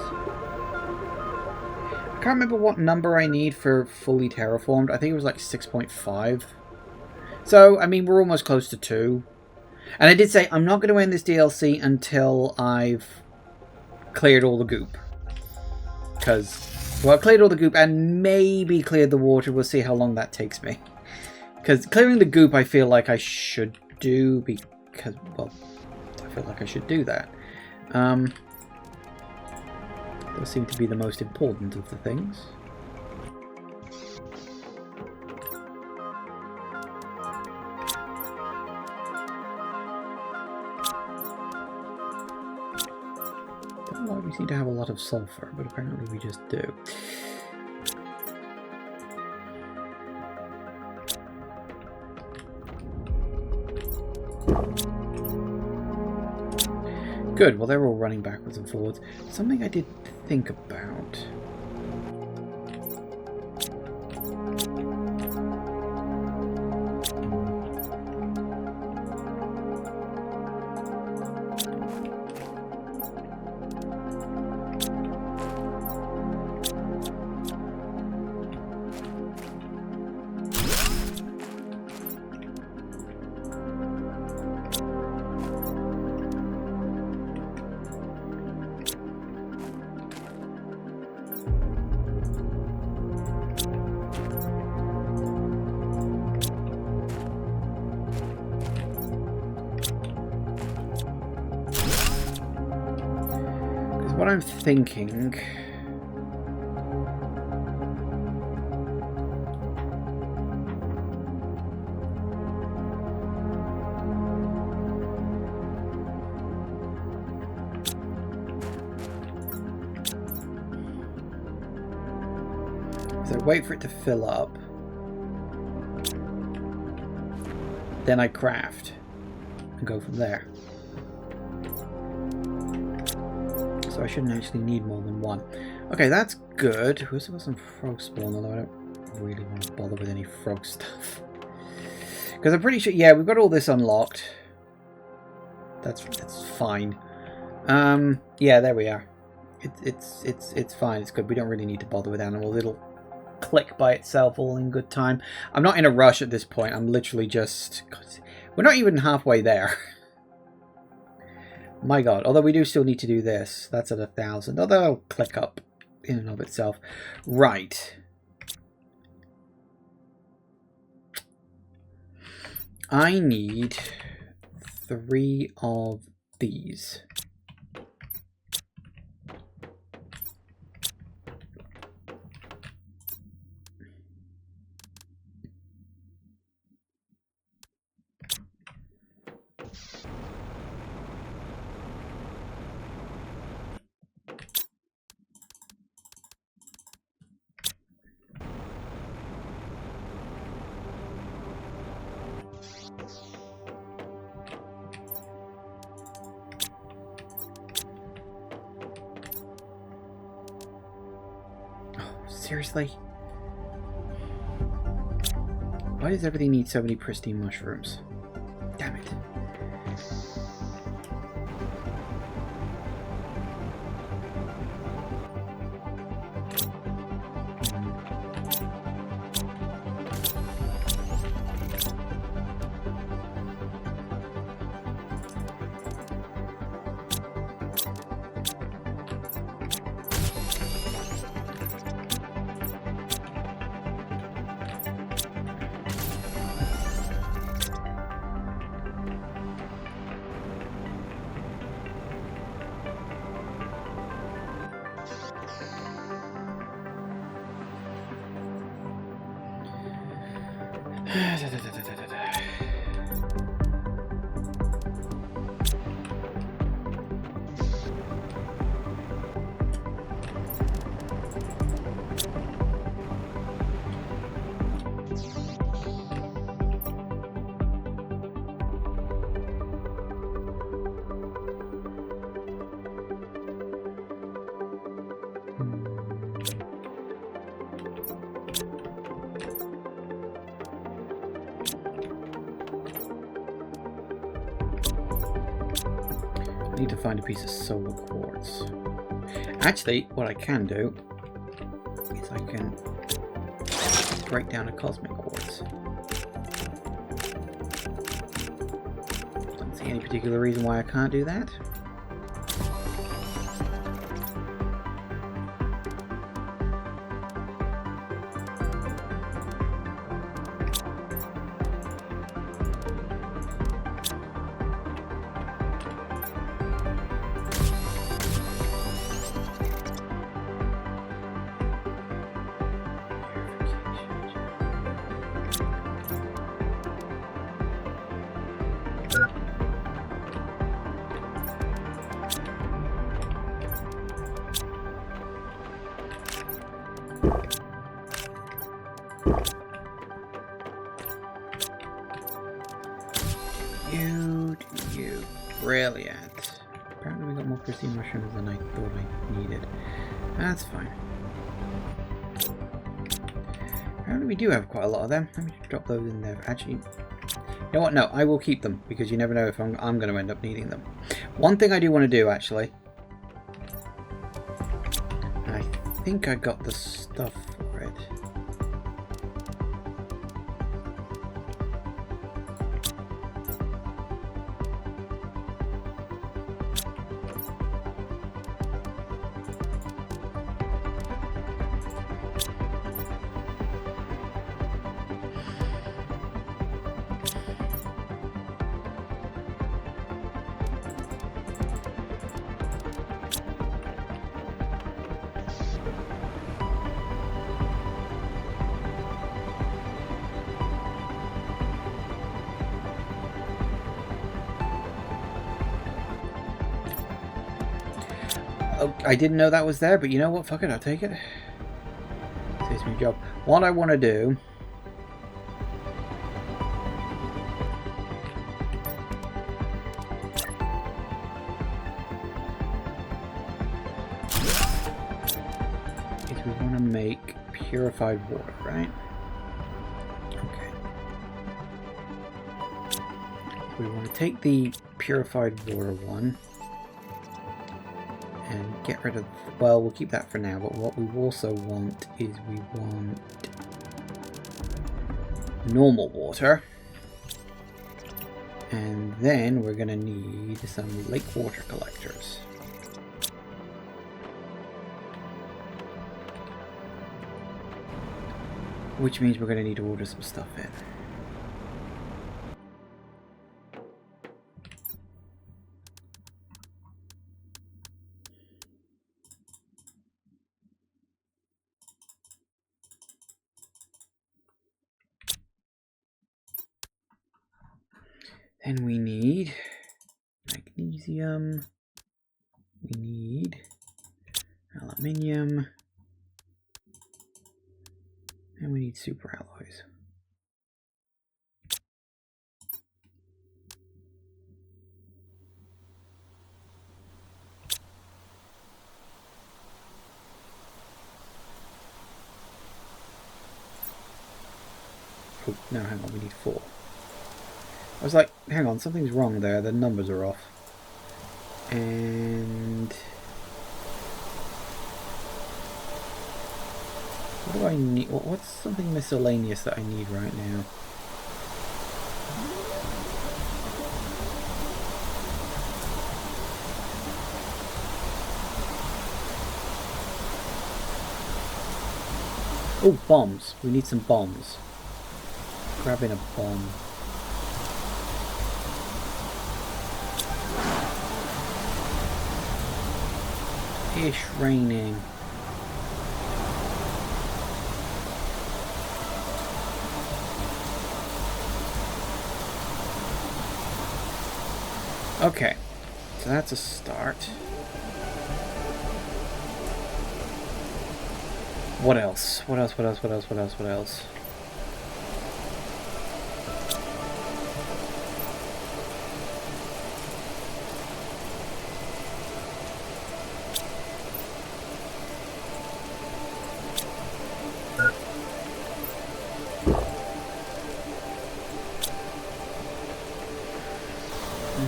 S1: I can't remember what number I need for fully terraformed. I think it was like 6.5. So, I mean, we're almost close to 2. And I did say I'm not going to end this DLC until I've cleared all the goop. Because... well, I've cleared all the goop and maybe cleared the water. We'll see how long that takes me. Because clearing the goop I feel like I should do because, well, I feel like I should do that. Those seem to be the most important of the things. Don't know why we seem to have a lot of sulfur, but apparently we just do. Good, well they're all running backwards and forwards. Something I did think about. What I'm thinking... so wait for it to fill up. Then I craft and go from there. So I shouldn't actually need more than one. Okay, that's good. We've still got some frog spawn, although I don't really want to bother with any frog stuff. Because I'm pretty sure, yeah, we've got all this unlocked. That's fine. Yeah, there we are. It's fine. It's good. We don't really need to bother with animals. It'll click by itself all in good time. I'm not in a rush at this point. I'm literally just... we're not even halfway there. My god, although we do still need to do this. That's at 1,000. Although it'll click up in and of itself. Right. I need 3 of these. Seriously? Why does everything need so many pristine mushrooms? Damn it. I need to find a piece of solar quartz. Actually, what I can do is I can break down a cosmic quartz. Don't see any particular reason why I can't do that. Brilliant. Apparently we got more pristine mushrooms than I thought I needed. That's fine. Apparently we do have quite a lot of them. Let me drop those in there. Actually, you know what? No, I will keep them because you never know if I'm going to end up needing them. One thing I do want to do, actually. I think I got the stuff for it. Oh, I didn't know that was there, but you know what? Fuck it, I'll take it. Saves me a job. What I want to do is we want to make purified water, right? Okay. So we want to take the purified water one and get rid of, well, we'll keep that for now, but what we also want is we want normal water, and then we're going to need some lake water collectors. Which means we're going to need to order some stuff in. Then we need magnesium, we need aluminium, and we need super alloys. Oh, no, hang on, we need 4. I was like, hang on, something's wrong there, the numbers are off. And what do I need? What's something miscellaneous that I need right now? Oh, bombs. We need some bombs. Grabbing a bomb. Ish raining. Okay, so that's a start. What else? What else? What else? What else? What else? What else?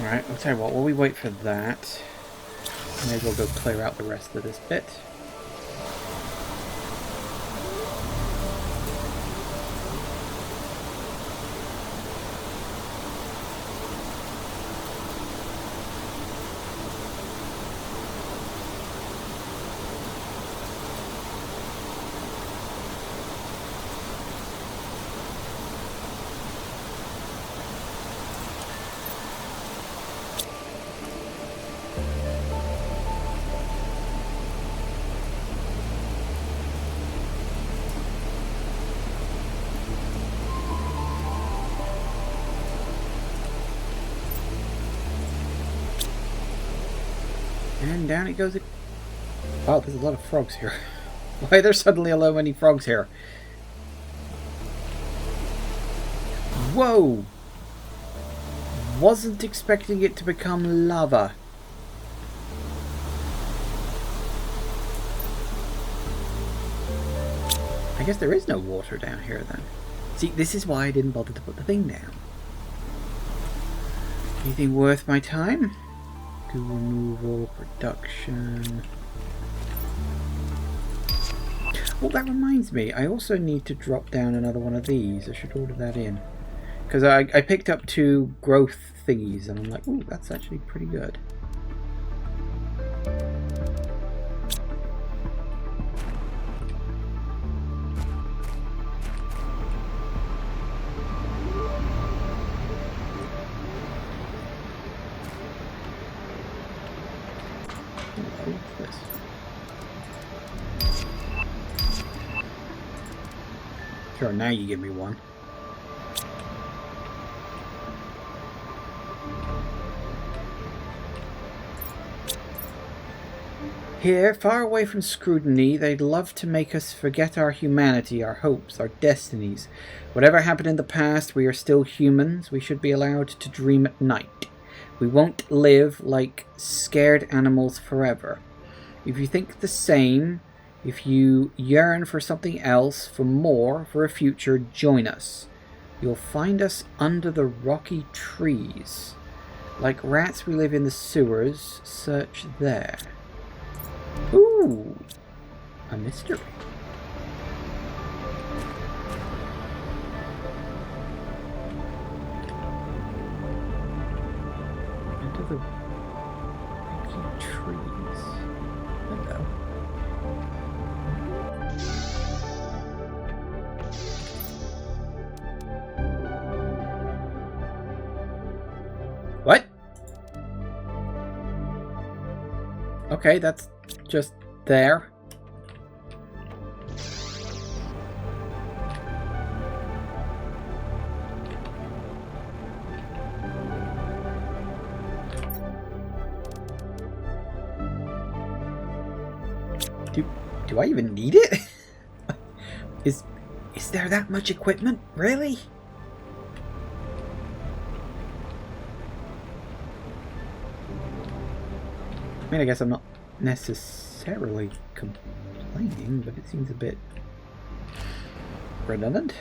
S1: Alright, I'll tell you what, while we wait for that, may as well go clear out the rest of this bit. And down it goes. Wow, there's a lot of frogs here. Why are there suddenly so many frogs here? Whoa! Wasn't expecting it to become lava. I guess there is no water down here then. See, this is why I didn't bother to put the thing down. Anything worth my time? Goo removal, production. Well, that reminds me, I also need to drop down another one of these. I should order that in. Because I picked up 2 growth thingies, and I'm like, ooh, that's actually pretty good. What's this? Sure, now you give me one. Here, far away from scrutiny, they'd love to make us forget our humanity, our hopes, our destinies. Whatever happened in the past, we are still humans. We should be allowed to dream at night. We won't live like scared animals forever. If you think the same, if you yearn for something else, for more, for a future, join us. You'll find us under the rocky trees. Like rats we live in the sewers, search there. Ooh, a mystery. Into the rocky trees. Hello. What? Okay, that's just there. Do I even need it? Is there that much equipment? Really? I mean, I guess I'm not necessarily complaining, but it seems a bit redundant.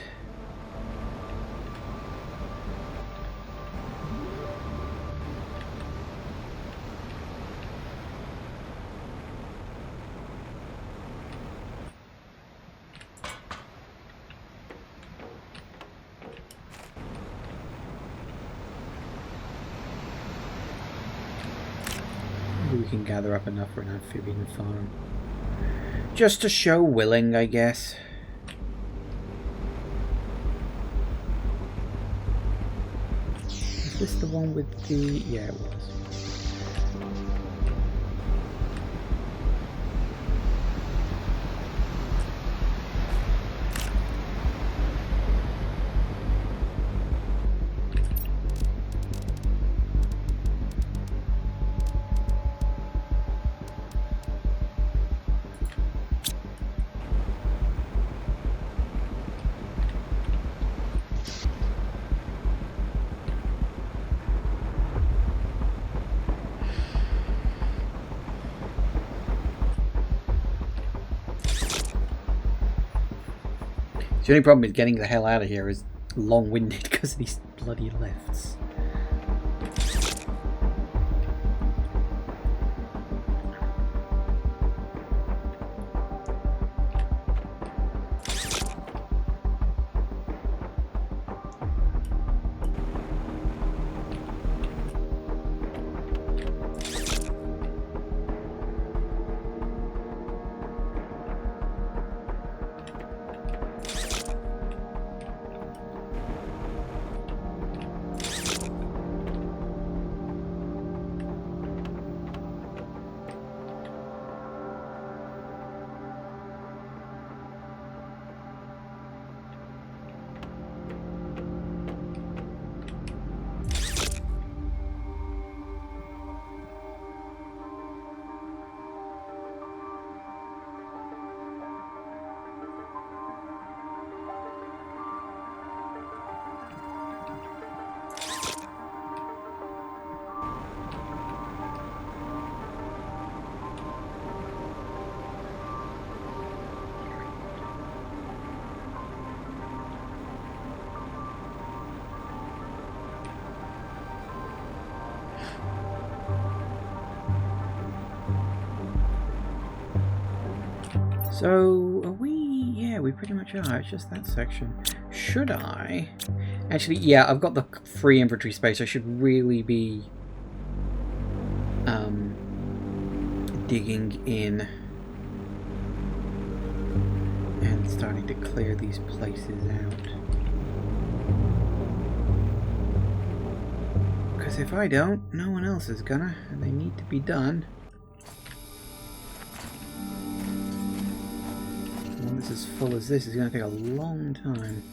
S1: We can gather up enough for an amphibian farm. Just to show willing, I guess. Is this the one with the... yeah, it was. The only problem is getting the hell out of here is long-winded because of these bloody lifts. So, are we... yeah, we pretty much are. It's just that section. Should I... actually, yeah, I've got the free inventory space. I should really be... digging in and starting to clear these places out. Because if I don't, no one else is gonna, and they need to be done. When this is full as this is going to take a long time.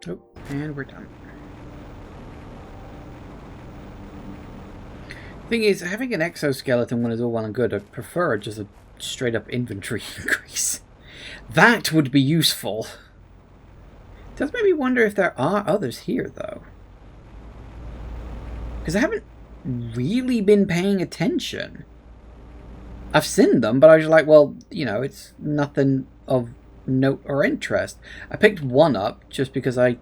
S1: Oh, and we're done. Thing is, having an exoskeleton one is all well and good. I prefer just a straight up inventory increase. That would be useful. It does make me wonder if there are others here, though. Because I haven't really been paying attention. I've seen them, but I was like, well, you know, it's nothing of note or interest. I picked one up just because I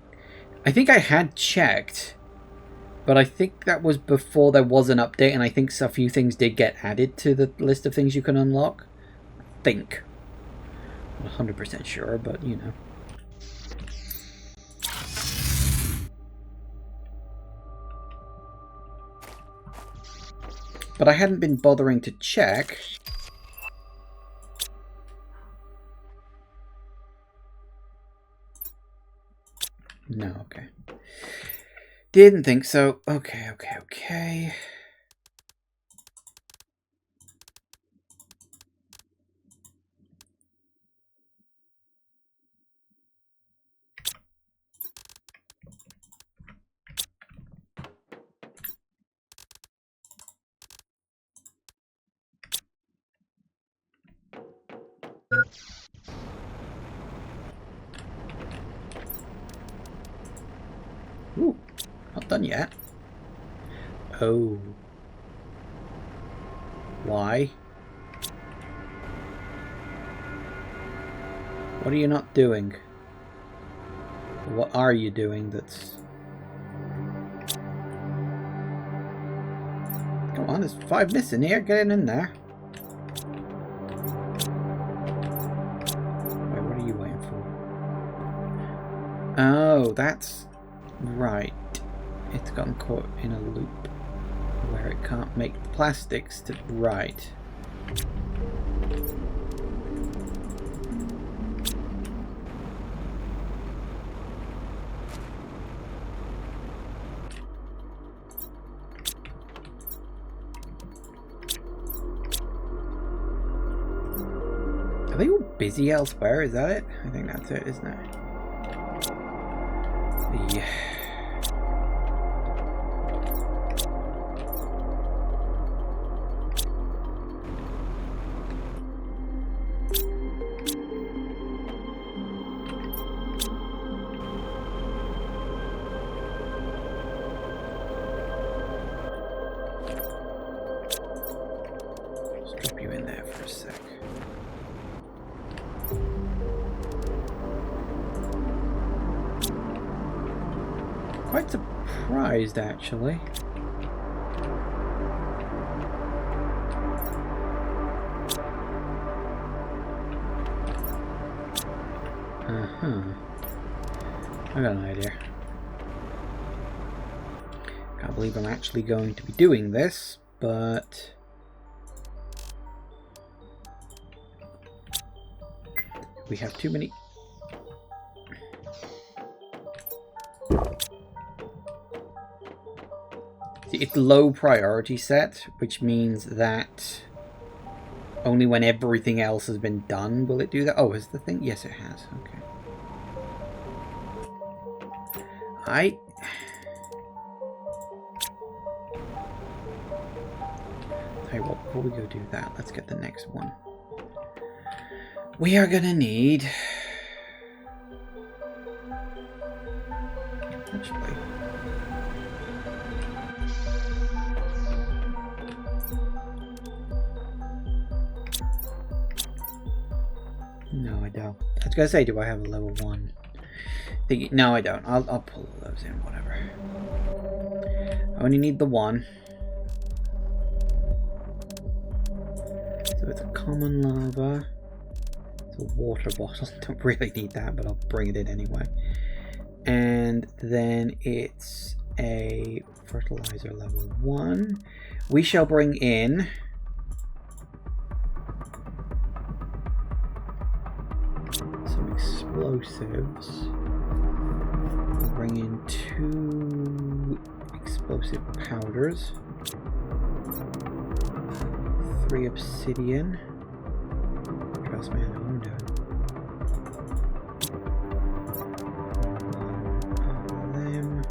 S1: think I had checked, but I think that was before there was an update, and I think a few things did get added to the list of things you can unlock. I think. I'm 100% sure, but you know. But I hadn't been bothering to check. No, okay. Didn't think so. Okay. done yet. Oh. Why? What are you not doing? What are you doing that's... Come on, there's 5 missing here. Get in there. Wait, what are you waiting for? Oh, that's... Right. It's gotten caught in a loop where it can't make plastics to... Right. Are they all busy elsewhere? Is that it? I think that's it, isn't it? Yeah. Just drop you in there for a sec. Quite surprised, actually. I got an idea. Can't believe I'm actually going to be doing this, but... we have too many... It's low priority set, which means that only when everything else has been done will it do that. Oh, is the thing? Yes, it has. Okay. Tell you what, before we go do that, let's get the next one. We are gonna need... Actually... No, I don't. I was gonna say, do I have a level 1? No, I don't. I'll pull those in, whatever. I only need the 1. So it's a common lava. It's a water bottle. Don't really need that, but I'll bring it in anyway. And then it's a fertilizer level 1. We shall bring in... some explosives. We'll bring in 2 explosive powders. 3 obsidian. Trust me, I know what I'm doing. 1 of them.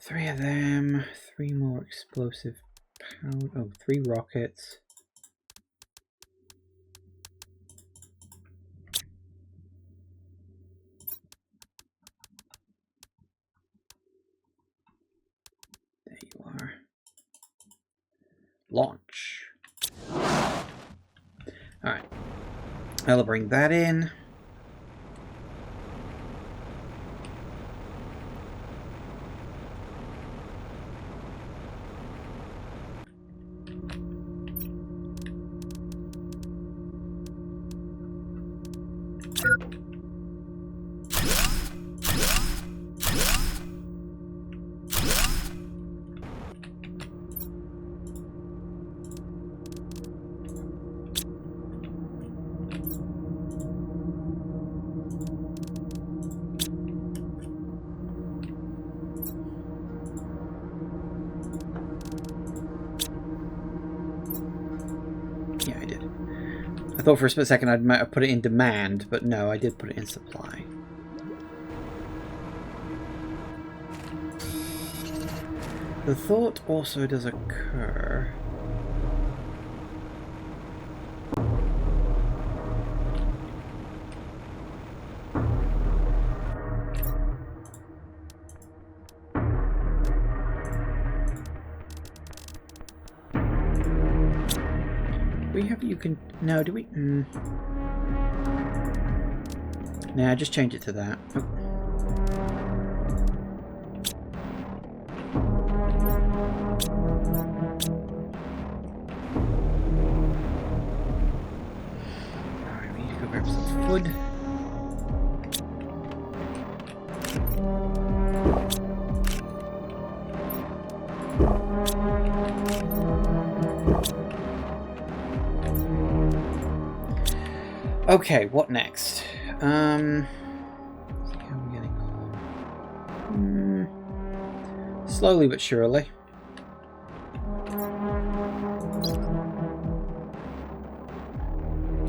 S1: Three of them, 3 more explosive powder, oh, 3 rockets. There you are. Launch. Alright. I'll bring that in. Yeah, I did. I thought for a split second I might have put it in demand, but no, I did put it in supply. The thought also does occur. We have you can no, do we? Nah, just change it to that. Oh. Alright, we need to go grab some food. Okay, what next? See how we're getting on. Slowly but surely.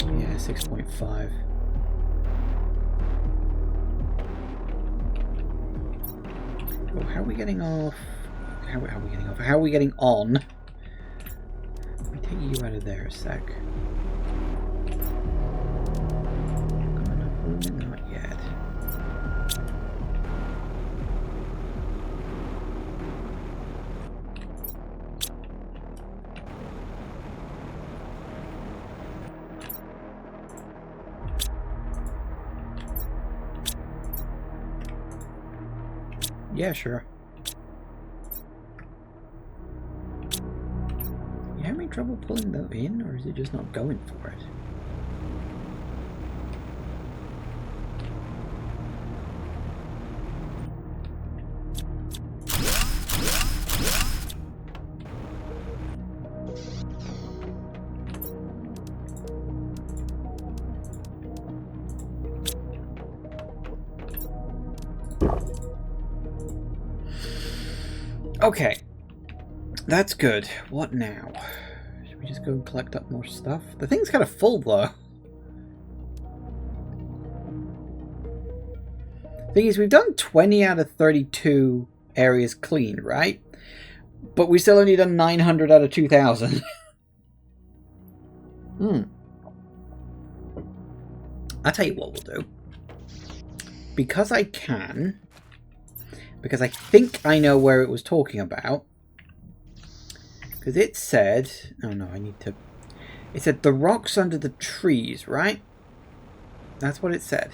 S1: Yeah, 6.5. Oh, how are we getting off? How are we getting off? How are we getting on? Let me take you out of there a sec. Not yet. Yeah, sure. You having trouble pulling that in, or is it just not going for it? Okay, that's good. What now? Should we just go and collect up more stuff? The thing's kind of full, though. Thing is, we've done 20 out of 32 areas clean, right? But we still only done 900 out of 2,000. I'll tell you what we'll do. Because I can... Because I think I know where it was talking about. Because it said... Oh no, I need to... It said the rocks under the trees, right? That's what it said.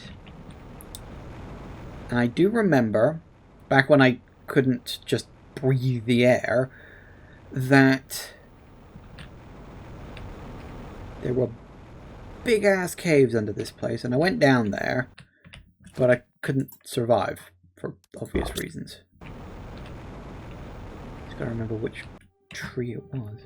S1: And I do remember, back when I couldn't just breathe the air, that there were big-ass caves under this place. And I went down there, but I couldn't survive. For obvious reasons. Just gotta remember which tree it was.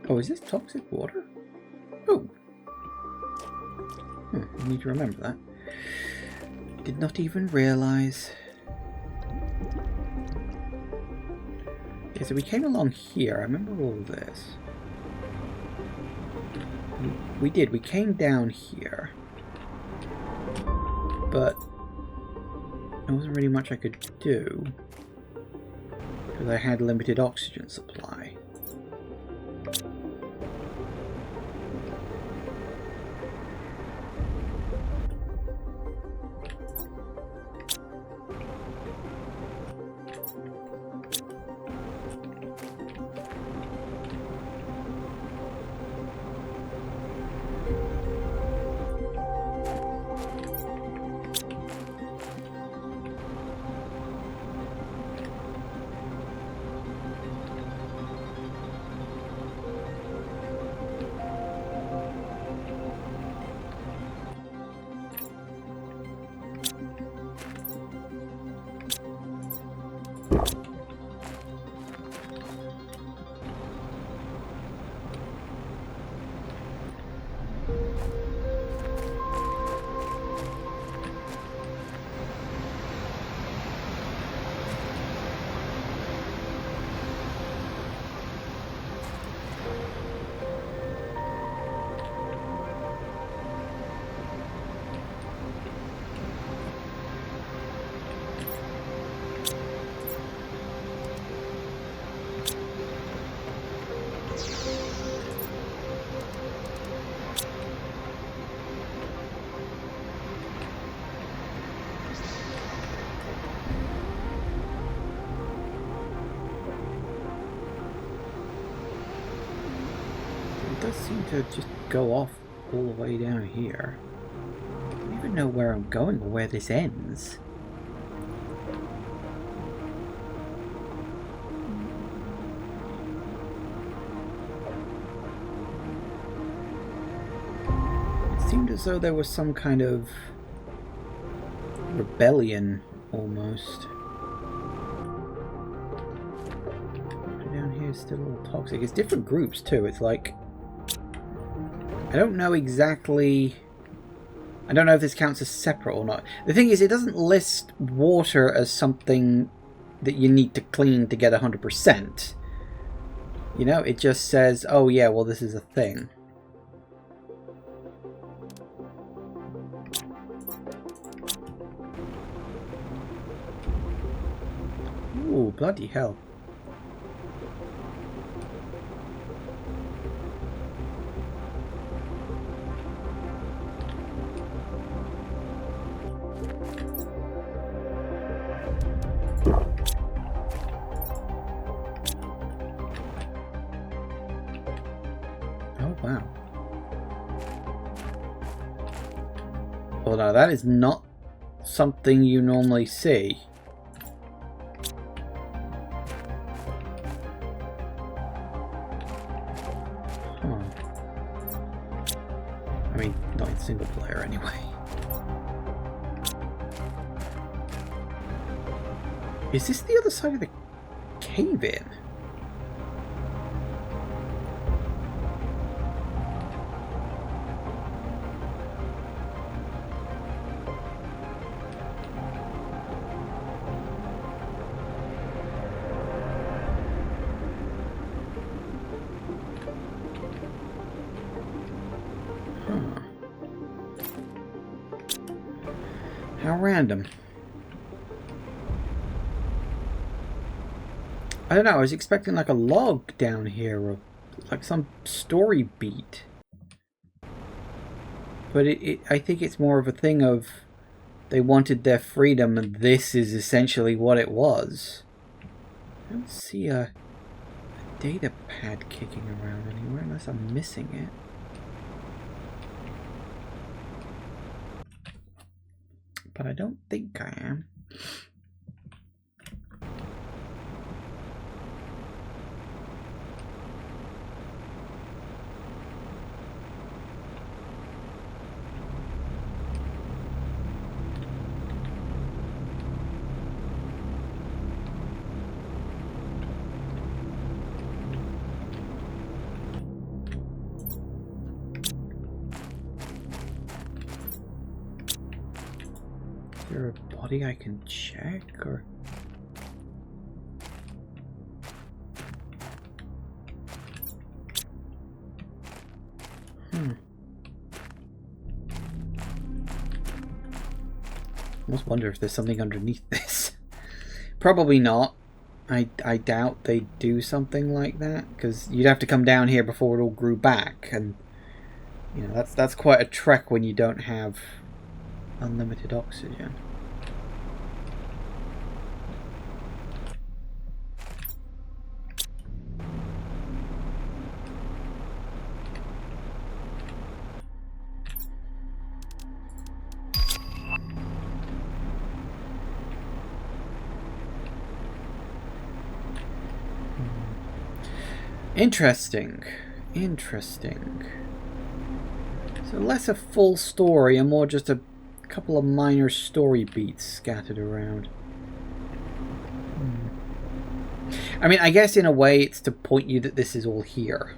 S1: Oh, is this toxic water? Oh. I need to remember that. Did not even realise. Okay, so we came along here. I remember all this. We did. We came down here. But there wasn't really much I could do. Because I had limited oxygen supply. does seem to just go off all the way down here. I don't even know where I'm going or where this ends. It seemed as though there was some kind of rebellion, almost. Down here is still all toxic. It's different groups too. It's like, I don't know exactly. I don't know if this counts as separate or not. The thing is, it doesn't list water as something that you need to clean to get 100%. You know, it just says, oh yeah, well this is a thing. Ooh, bloody hell. Oh, wow. Well, now that is not something you normally see. I mean, not in single player anyway. Is this the other side of the cave-in? How random. I don't know, I was expecting like a log down here or like some story beat. But I think it's more of a thing of they wanted their freedom and this is essentially what it was. I don't see a data pad kicking around anywhere unless I'm missing it. But I don't think I am. Is there a body I can check, or? I almost wonder if there's something underneath this. Probably not. I doubt they do something like that, because you'd have to come down here before it all grew back, and you know that's quite a trek when you don't have unlimited oxygen. Interesting. Interesting. So less a full story and more just a couple of minor story beats scattered around. I mean, I guess in a way it's to point you that this is all here,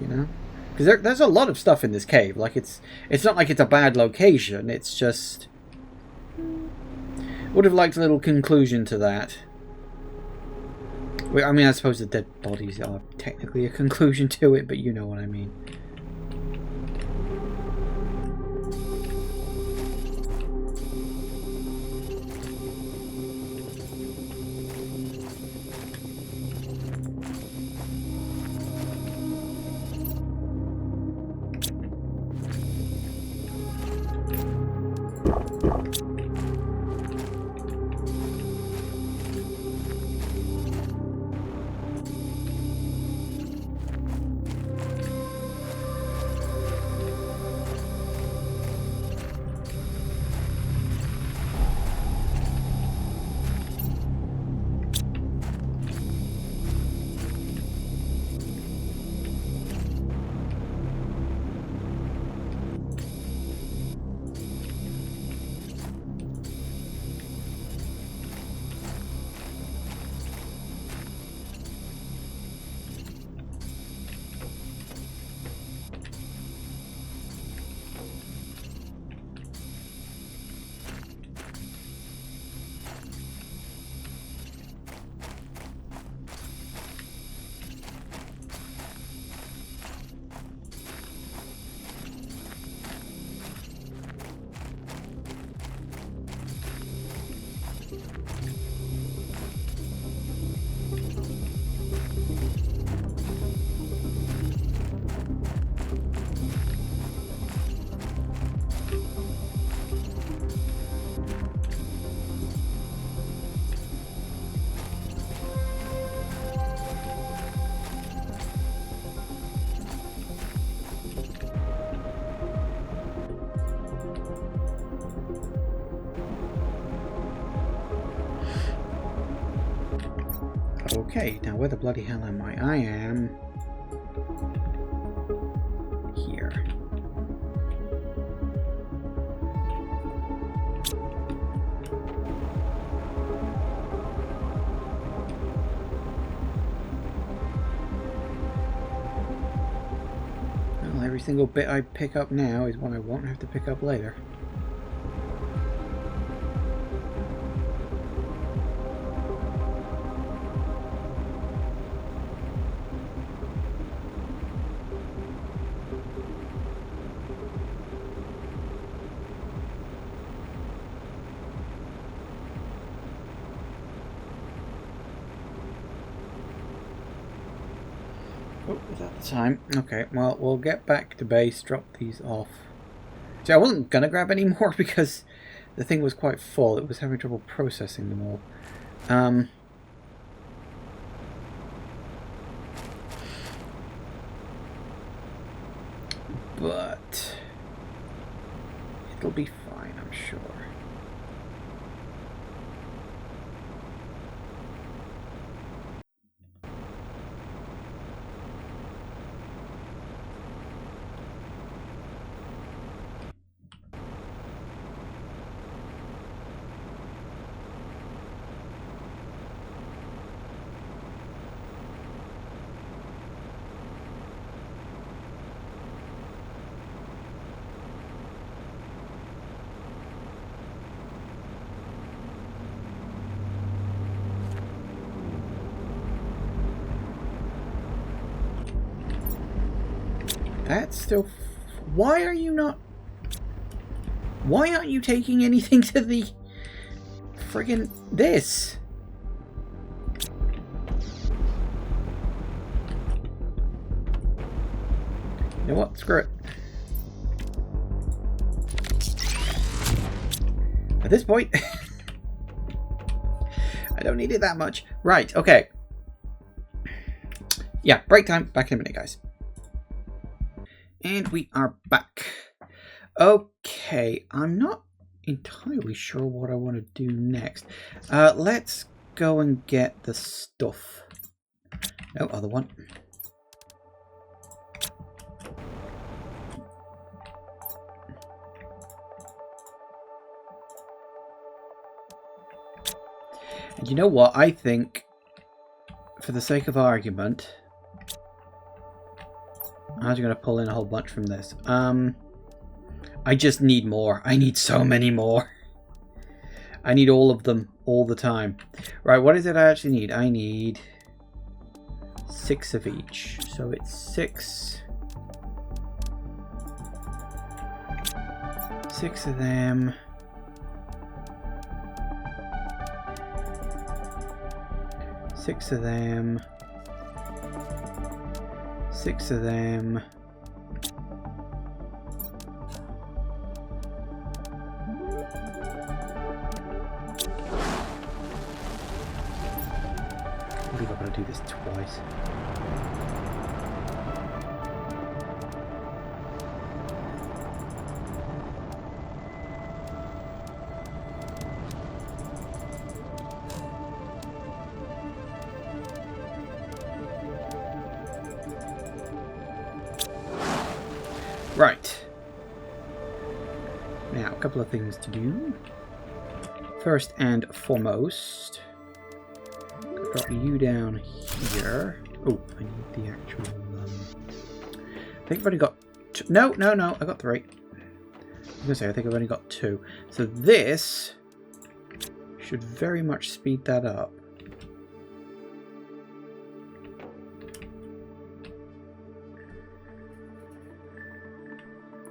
S1: you know? Because there's a lot of stuff in this cave. Like, it's not like it's a bad location, it's just... Would have liked a little conclusion to that. I mean, I suppose the dead bodies are technically a conclusion to it, but you know what I mean. Okay, now where the bloody hell am I? I am here. Well, every single bit I pick up now is one I won't have to pick up later. Oh, is that the time? Okay, well, we'll get back to base, drop these off. See, I wasn't going to grab any more because the thing was quite full. It was having trouble processing them all. But it'll be fine, I'm sure. That's still... Why are you not... Why aren't you taking anything to the... friggin' this? You know what? Screw it. At this point... I don't need it that much. Right, okay. Yeah, break time. Back in a minute, guys. And we are back. Okay, I'm not entirely sure what I want to do next. Let's go and get the stuff. No, other one. And you know what? I think, for the sake of argument, I'm just going to pull in a whole bunch from this. I just need more. I need so many more. I need all of them all the time. Right, what is it I actually need? I need 6 of each. So it's 6. 6 of them. 6 of them. 6 of them. I believe I've got to do this twice. Right. Now, a couple of things to do. First and foremost, drop you down here. Oh, I need the actual... I think I've only got... No, I got 3. I was going to say, I think I've only got 2. So this should very much speed that up.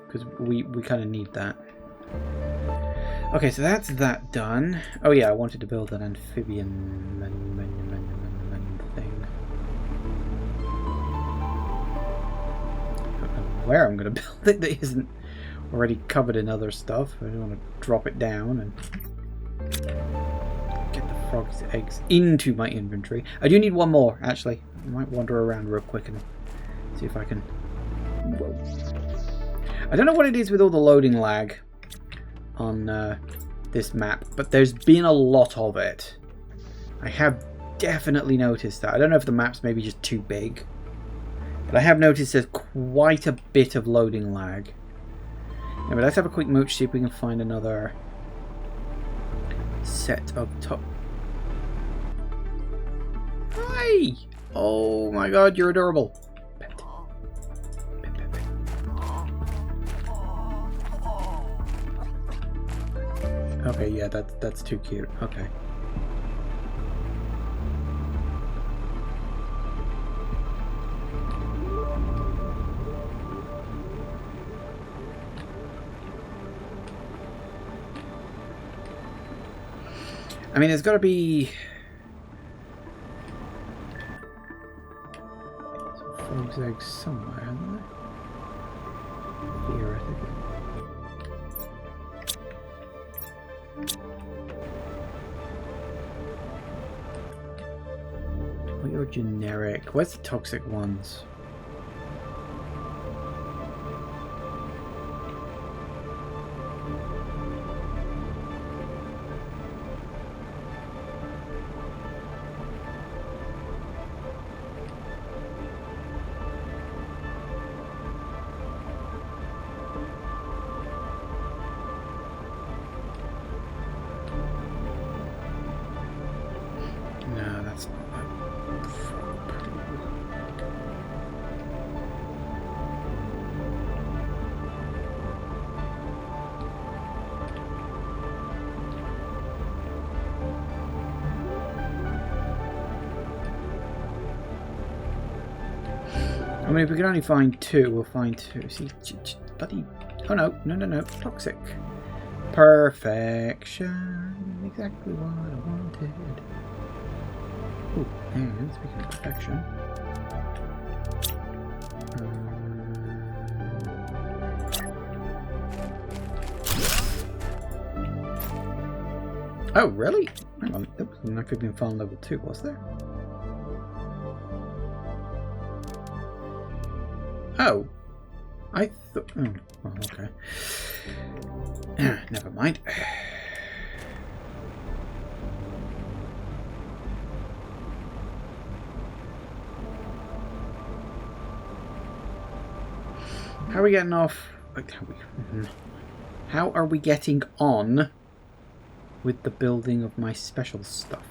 S1: Because we kind of need that. Okay, so that's that done. Oh yeah, I wanted to build an amphibian thing. I don't know where I'm going to build it that isn't already covered in other stuff. I don't want to drop it down and get the frog's eggs into my inventory. I do need one more, actually. I might wander around real quick and see if I can... Whoa. I don't know what it is with all the loading lag on this map, but there's been a lot of it. I have definitely noticed that. I don't know if the map's maybe just too big, but I have noticed there's quite a bit of loading lag. Yeah, but let's have a quick mooch, see if we can find another set of top. Hi! Oh my god, you're adorable. Pet. Pet, pet, pet. Okay, yeah, that's too cute. Okay. I mean, there's got to be some frogs' eggs somewhere, aren't there? Here, I think. Oh, you're generic. Where's the toxic ones? No, that's not that. I mean, if we can only find two, we'll find two. See, bloody. Oh no, no. Toxic. Perfection. Exactly what I wanted. Oh, and speaking of perfection. Oh, really? Hang on, that was an amphibian farm level 2, was there? Oh, I thought. Oh, well, okay. Never mind. How are we getting off? How are we getting on with the building of my special stuff?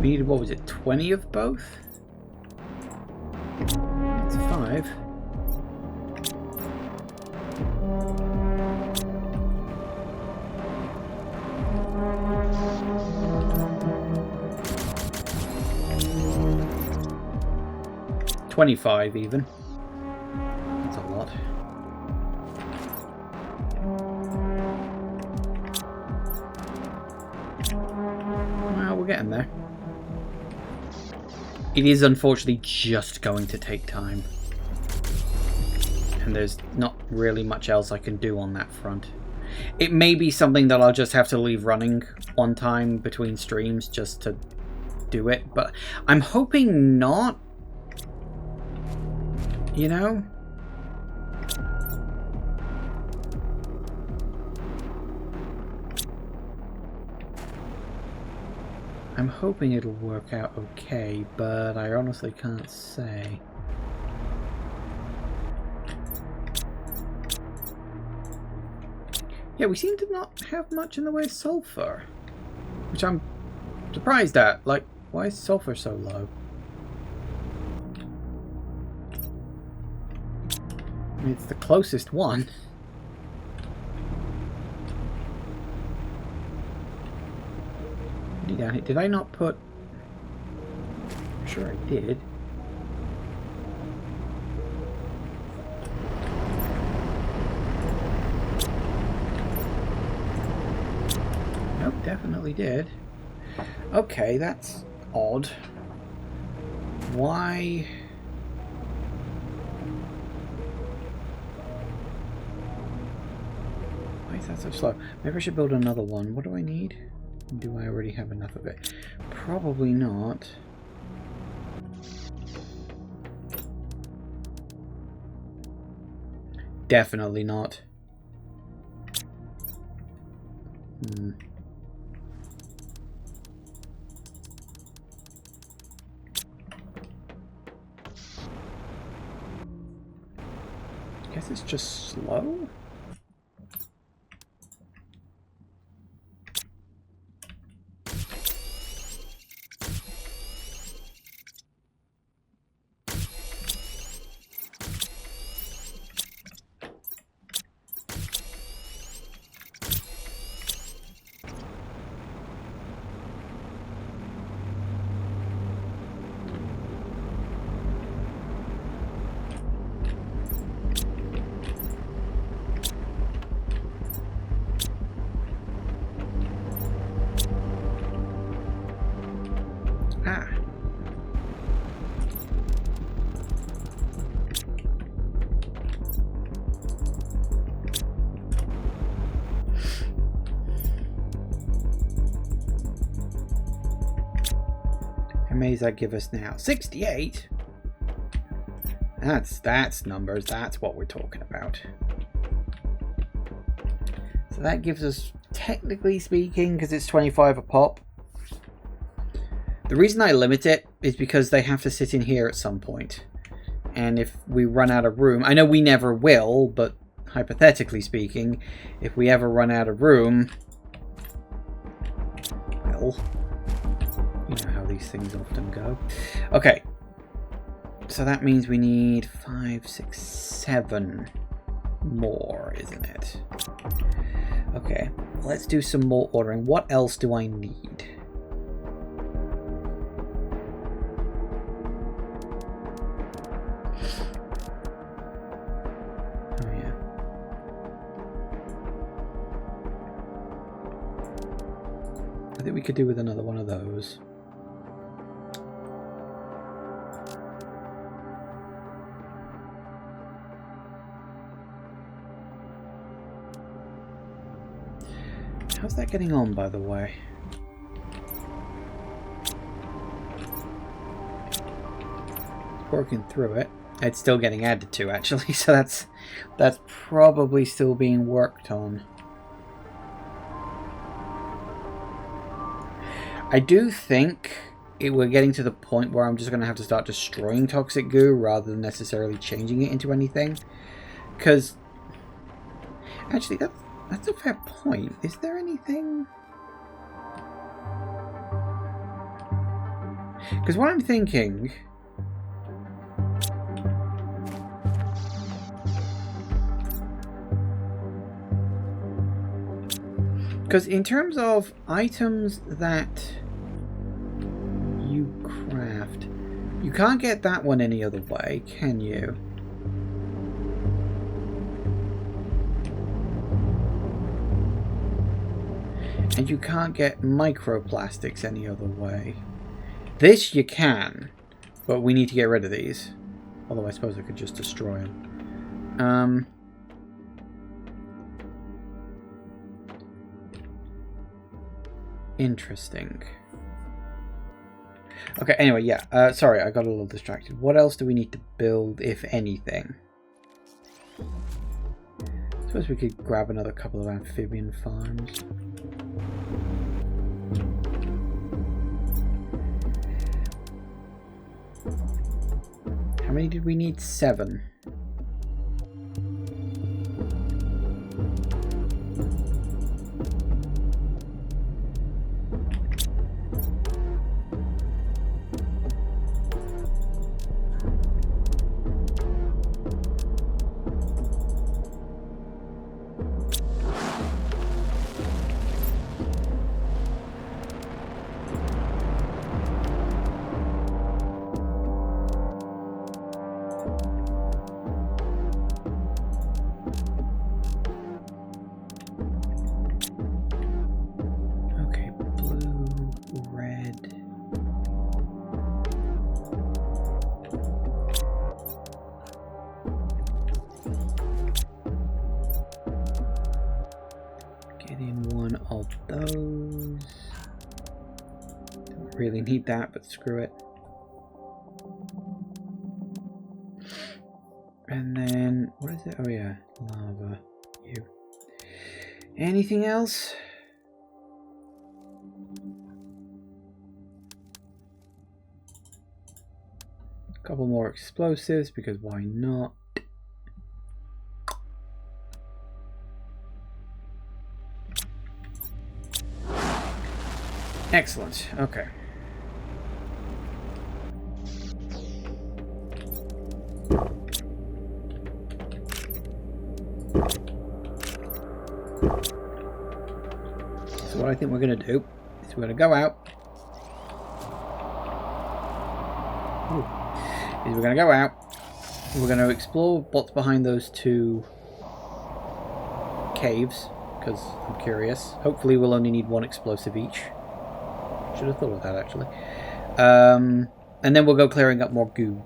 S1: We needed, what was it, 20 of both? That's 5. $25 even. That's a lot. Well, we're getting there. It is unfortunately just going to take time. And there's not really much else I can do on that front. It may be something that I'll just have to leave running one time between streams just to do it, but I'm hoping not. You know? I'm hoping it'll work out okay, but I honestly can't say. Yeah, we seem to not have much in the way of sulfur, which I'm surprised at. Like, why is sulfur so low? I mean, it's the closest one. Did I not put... I'm sure I did. Nope, definitely did. Okay, that's odd. Why... Why is that so slow? Maybe I should build another one. What do I need? Do I already have enough of it? Probably not. Definitely not. Guess it's just slow? Ah. How many does that give us now? 68? That's numbers. That's what we're talking about. So that gives us, technically speaking, because it's 25 a pop. The reason I limit it is because they have to sit in here at some point. And if we run out of room, I know we never will, but hypothetically speaking, if we ever run out of room, well, you know how these things often go. Okay, so that means we need 5, 6, 7 more, isn't it? Okay, let's do some more ordering. What else do I need? I think we could do with another one of those. How's that getting on, by the way? Working through it. It's still getting added to, actually, so that's probably still being worked on. I do think we're getting to the point where I'm just going to have to start destroying toxic goo rather than necessarily changing it into anything. Because, actually, that's a fair point. Is there anything? Because what I'm thinking... Because in terms of items that you craft, you can't get that one any other way, can you? And you can't get microplastics any other way. This you can, but we need to get rid of these. Although I suppose I could just destroy them. Interesting. Okay, anyway, yeah. Sorry, I got a little distracted. What else do we need to build, if anything? I suppose we could grab another couple of amphibian farms. How many did we need? 7. really need that, but screw it. And then, what is it? Oh yeah, lava. You. Anything else? A couple more explosives, because why not? Excellent. Okay. So what I think we're going to do is we're going to go out. We're going to go out. We're going to explore what's behind those two caves, because I'm curious. Hopefully we'll only need one explosive each. Should have thought of that, actually. And then we'll go clearing up more goo.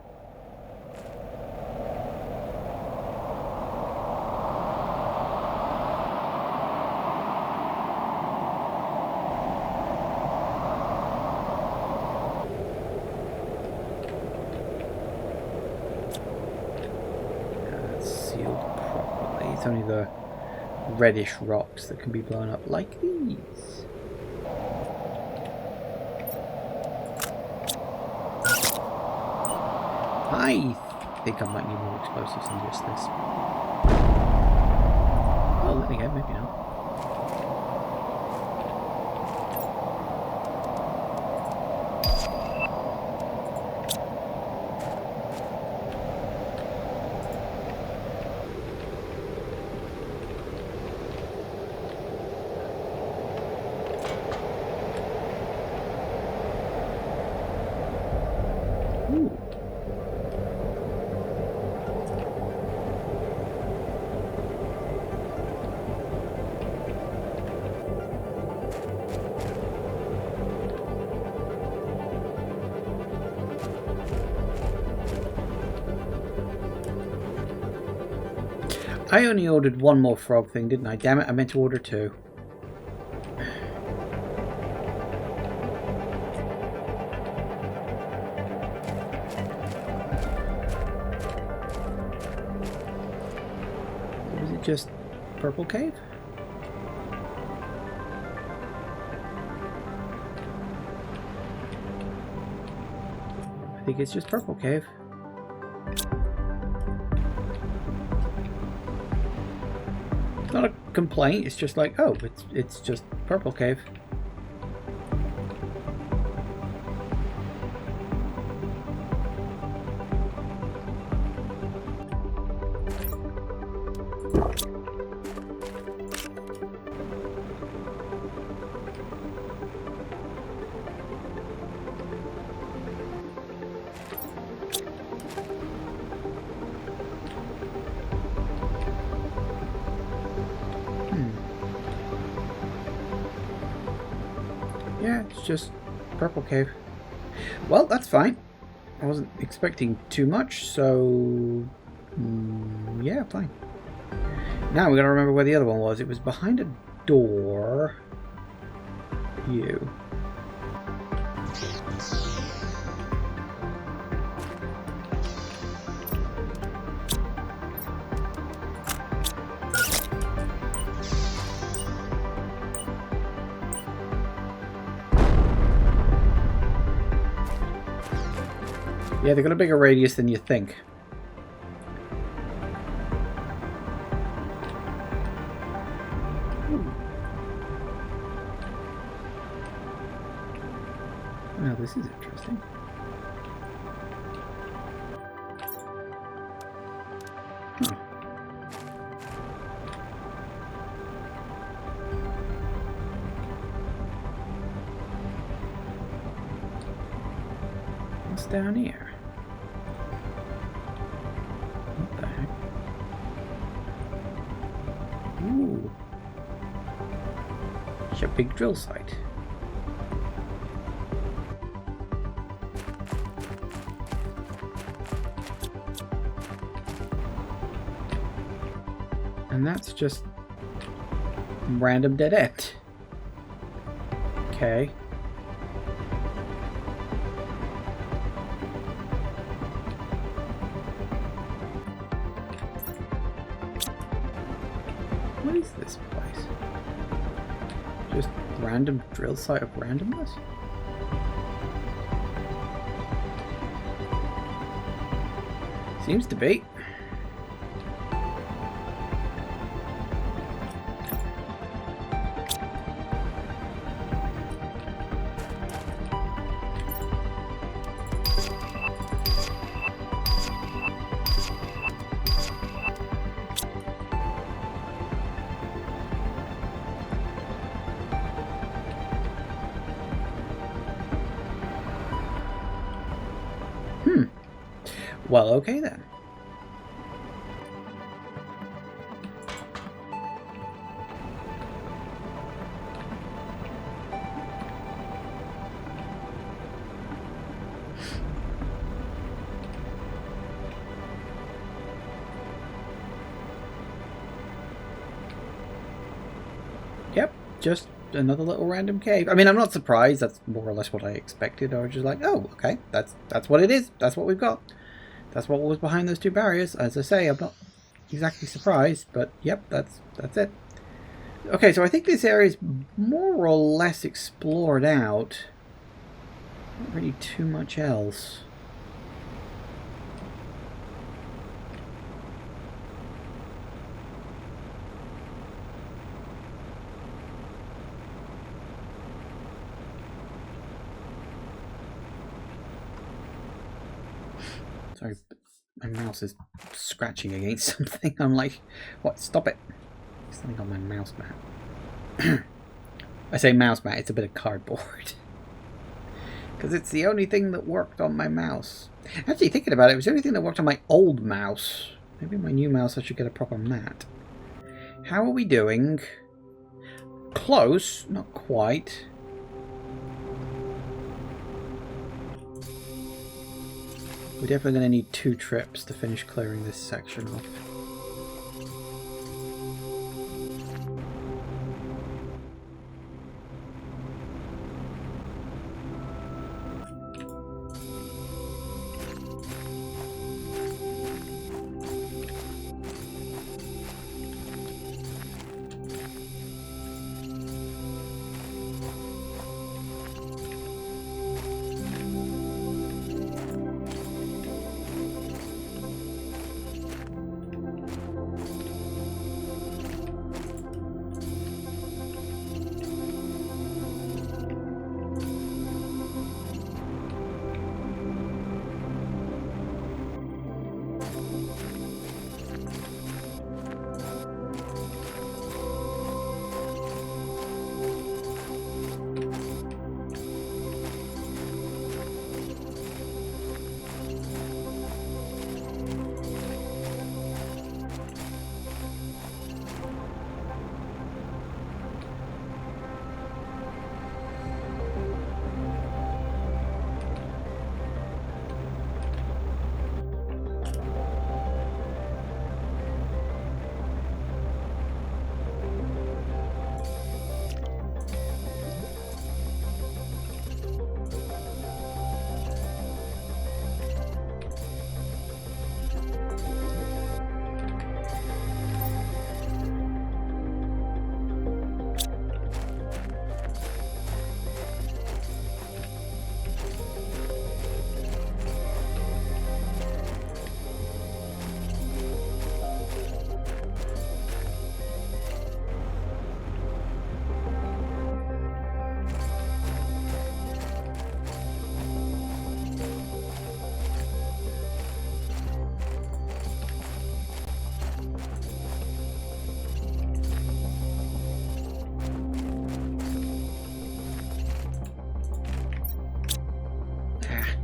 S1: That's sealed properly. It's only the reddish rocks that can be blown up like these. I think I might need more explosives than just this. Oh, let me go, maybe not. Ooh. I only ordered one more frog thing, didn't I? Damn it, I meant to order two. Was it just Purple Cave? I think it's just Purple Cave. Not a complaint, it's just like, oh, it's just Purple Cave. Yeah, it's just Purple Cave. Well, that's fine. I wasn't expecting too much, so yeah, fine. Now we gotta remember where the other one was. It was behind a door. You. Yeah, they've got a bigger radius than you think. Now this is interesting. Huh. What's down here? What the heck? Ooh. It's a big drill site. And that's just random dead end. Okay. What is this place? Just random drill site of randomness? Seems to be. Well, okay then. Yep, just another little random cave. I mean, I'm not surprised. That's more or less what I expected. I was just like, oh, okay, that's what it is. That's what we've got. That's what was behind those two barriers. As I say, I'm not exactly surprised, but yep, that's it. Okay, so I think this area is more or less explored out. Not really too much else. Sorry, my mouse is scratching against something. I'm like, what? Stop it. There's something on my mouse mat. I say mouse mat, it's a bit of cardboard. Because it's the only thing that worked on my mouse. Actually, thinking about it, it was the only thing that worked on my old mouse. Maybe my new mouse I should get a proper mat. How are we doing? Close, not quite. We're definitely going to need 2 trips to finish clearing this section off.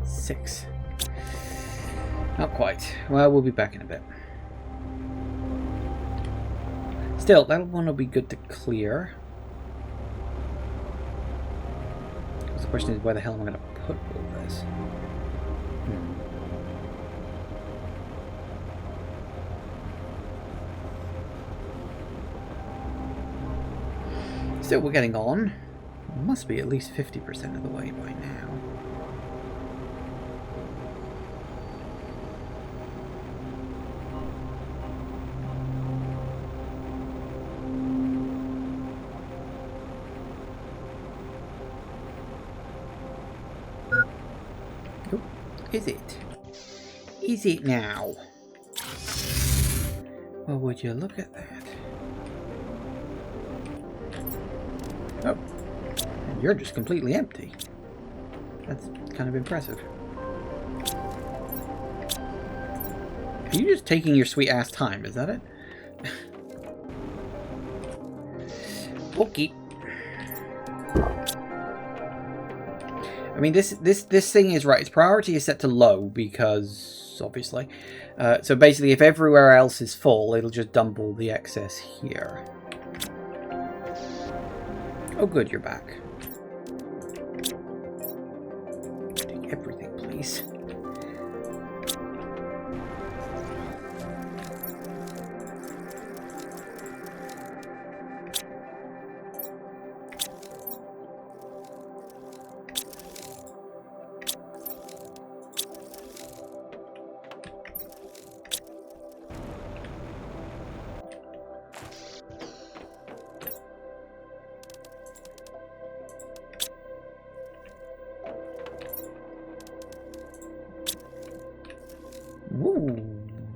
S1: Six. Not quite. Well, we'll be back in a bit. Still, that one will be good to clear. The question is, where the hell am I going to put all this? Still, we're getting on. Must be at least 50% of the way by now. Is it? Is it now? Well, would you look at that? Oh, and you're just completely empty. That's kind of impressive. Are you just taking your sweet ass time? Is that it? Okay. I mean, this thing is right. Its priority is set to low because, obviously. So basically, if everywhere else is full, it'll just dump all the excess here. Oh, good, you're back. Take everything, please.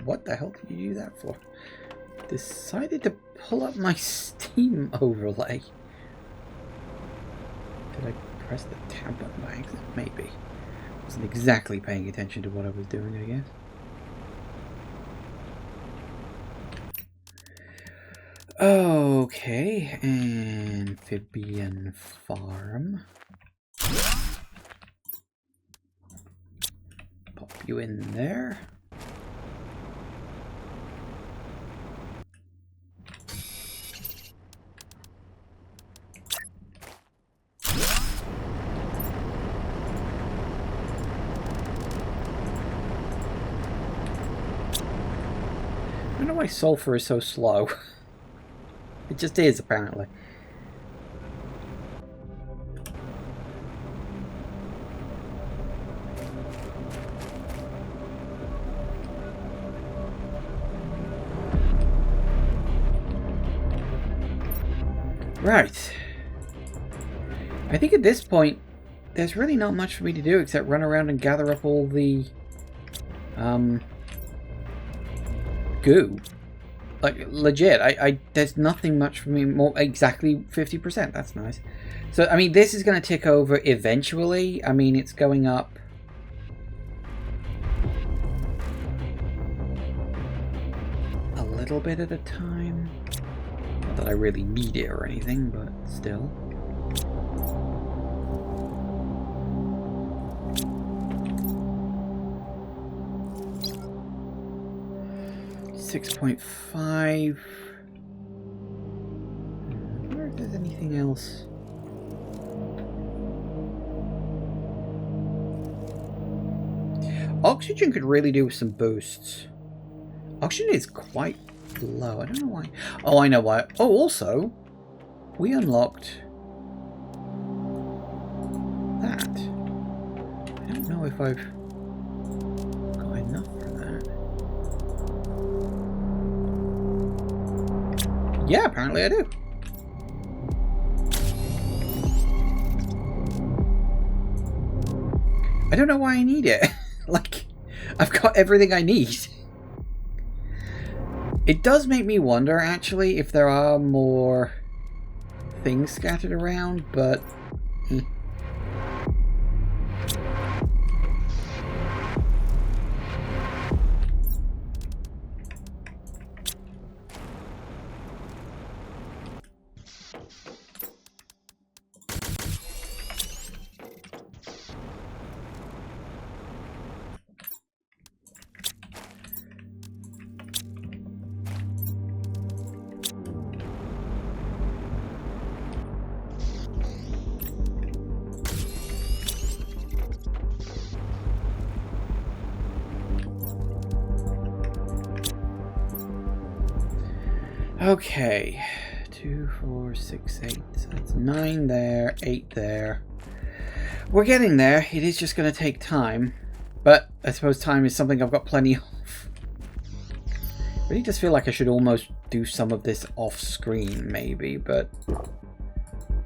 S1: What the hell did you do that for? Decided to pull up my Steam overlay. Did I press the tab button by accident? Maybe. Wasn't exactly paying attention to what I was doing, I guess. Okay, amphibian farm. Pop you in there. I don't know why sulfur is so slow. It just is, apparently. Right. I think at this point, there's really not much for me to do except run around and gather up all the goo. Like, legit, there's nothing much for me more. Exactly 50%. That's nice. So, I mean, this is going to tick over eventually. I mean, it's going up. A little bit at a time. Not that I really need it or anything, but still. .5. I wonder if there's anything else. Oxygen could really do with some boosts. Oxygen is quite low. I don't know why. Oh, I know why. Oh, also, we unlocked that. I don't know if I've got enough for that. Yeah, apparently I do. I don't know why I need it. Like, I've got everything I need. It does make me wonder, actually, if there are more things scattered around, but... Okay, 2, 4, 6, 8. So that's 9 there, 8 there. We're getting there. It is just going to take time, but I suppose time is something I've got plenty of. I really just feel like I should almost do some of this off screen, maybe, but I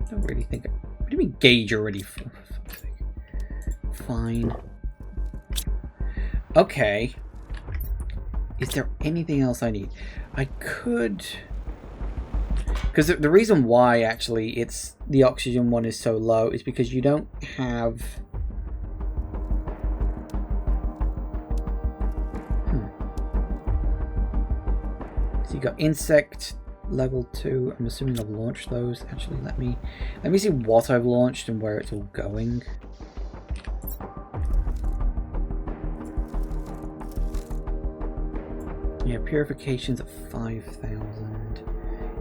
S1: don't really think. What do you mean gauge already? Fine. Okay. Is there anything else I need? I could... Because the reason why, actually, the oxygen one is so low is because you don't have... So you got insect level 2. I'm assuming I've launched those. Actually, let me see what I've launched and where it's all going. Yeah, purification's at 5,000.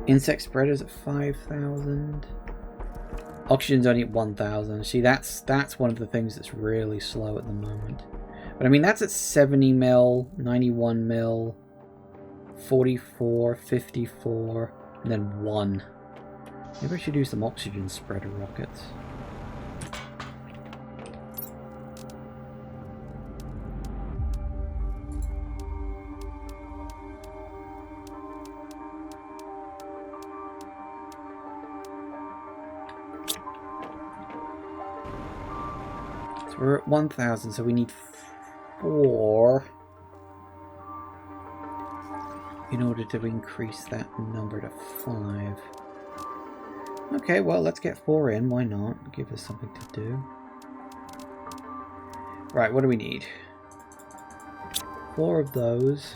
S1: Insect spreaders at 5,000. Oxygen's only at 1,000. See, that's one of the things that's really slow at the moment. But I mean, that's at 70 mil, 91 mil, 44, 54, and then 1. Maybe I should do some oxygen spreader rockets. So we're at 1,000, so we need 4 in order to increase that number to 5. Okay, well, let's get 4 in. Why not? Give us something to do. Right, what do we need? 4 of those.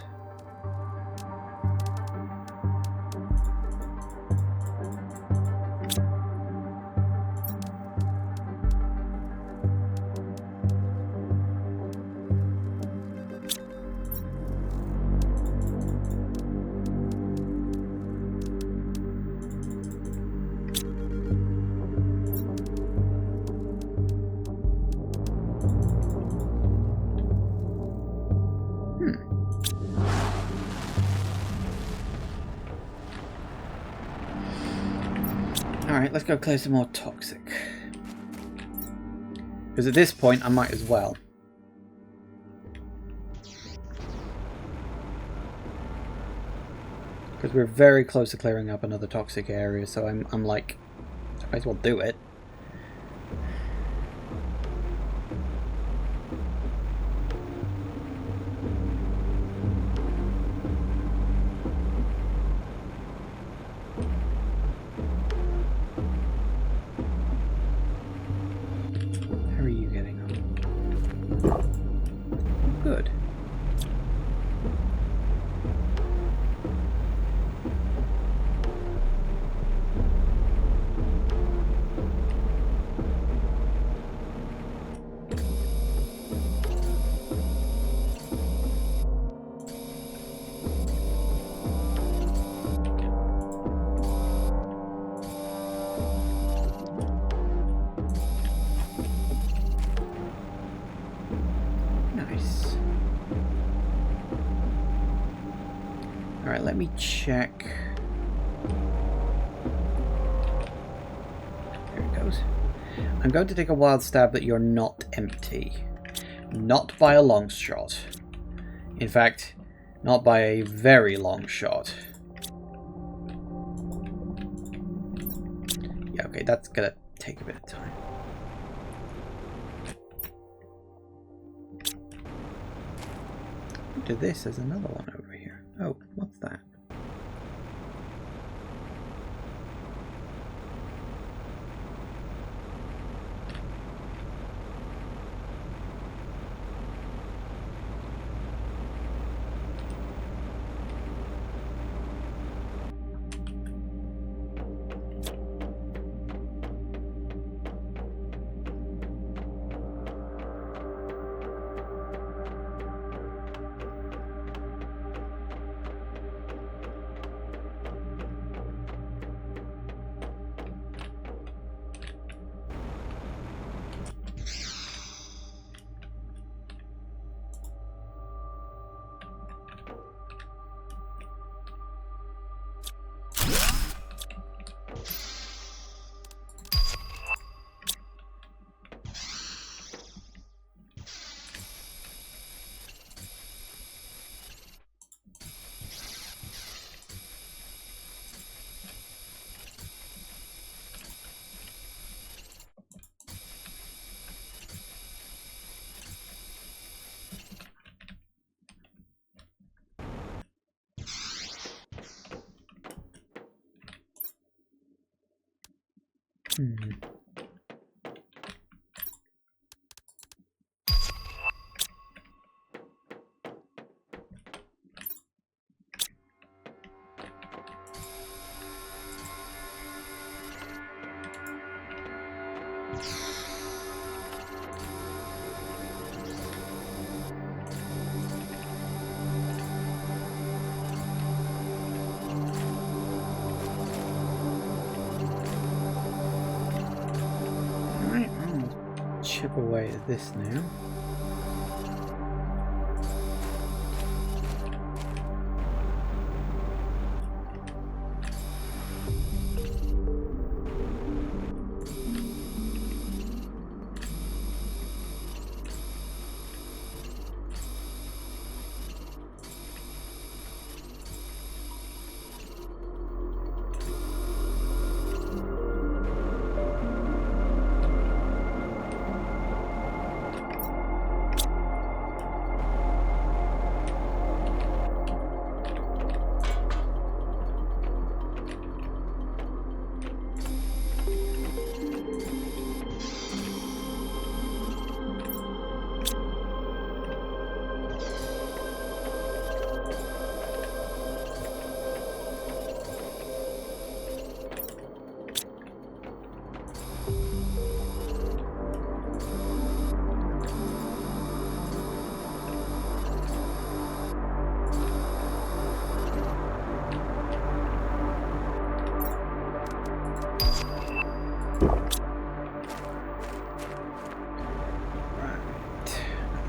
S1: Alright, let's go clear some more toxic. Because at this point, I might as well. Because we're very close to clearing up another toxic area, so I'm like, I might as well do it. Good. Nice. Alright, let me check. There it goes. I'm going to take a wild stab that you're not empty. Not by a long shot. In fact, not by a very long shot. Yeah, okay, that's gonna take a bit of time. To this, there's another one over here. Oh, what's that? Chip away at this now.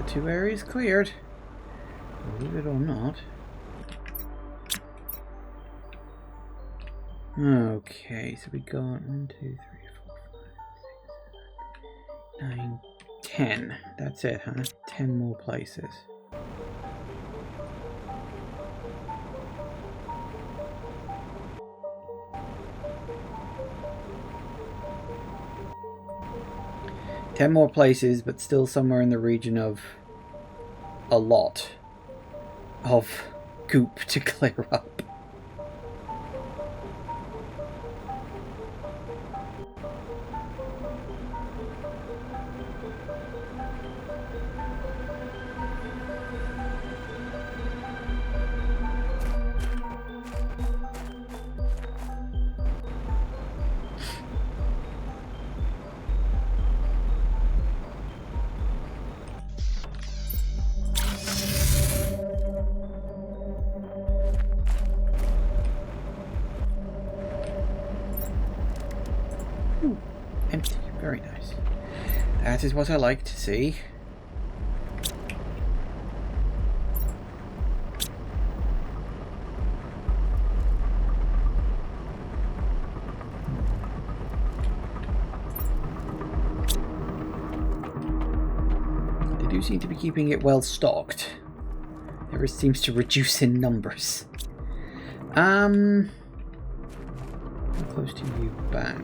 S1: Two areas cleared, believe it or not. Okay, so we got 1, 2, 3, 4, 5, 6, 7, 9, 10. That's it, huh? 10 more places. Ten more places, but still somewhere in the region of a lot of goop to clear up. Empty. Very nice. That is what I like to see. They do seem to be keeping it well stocked. There seems to reduce in numbers. How close to you back?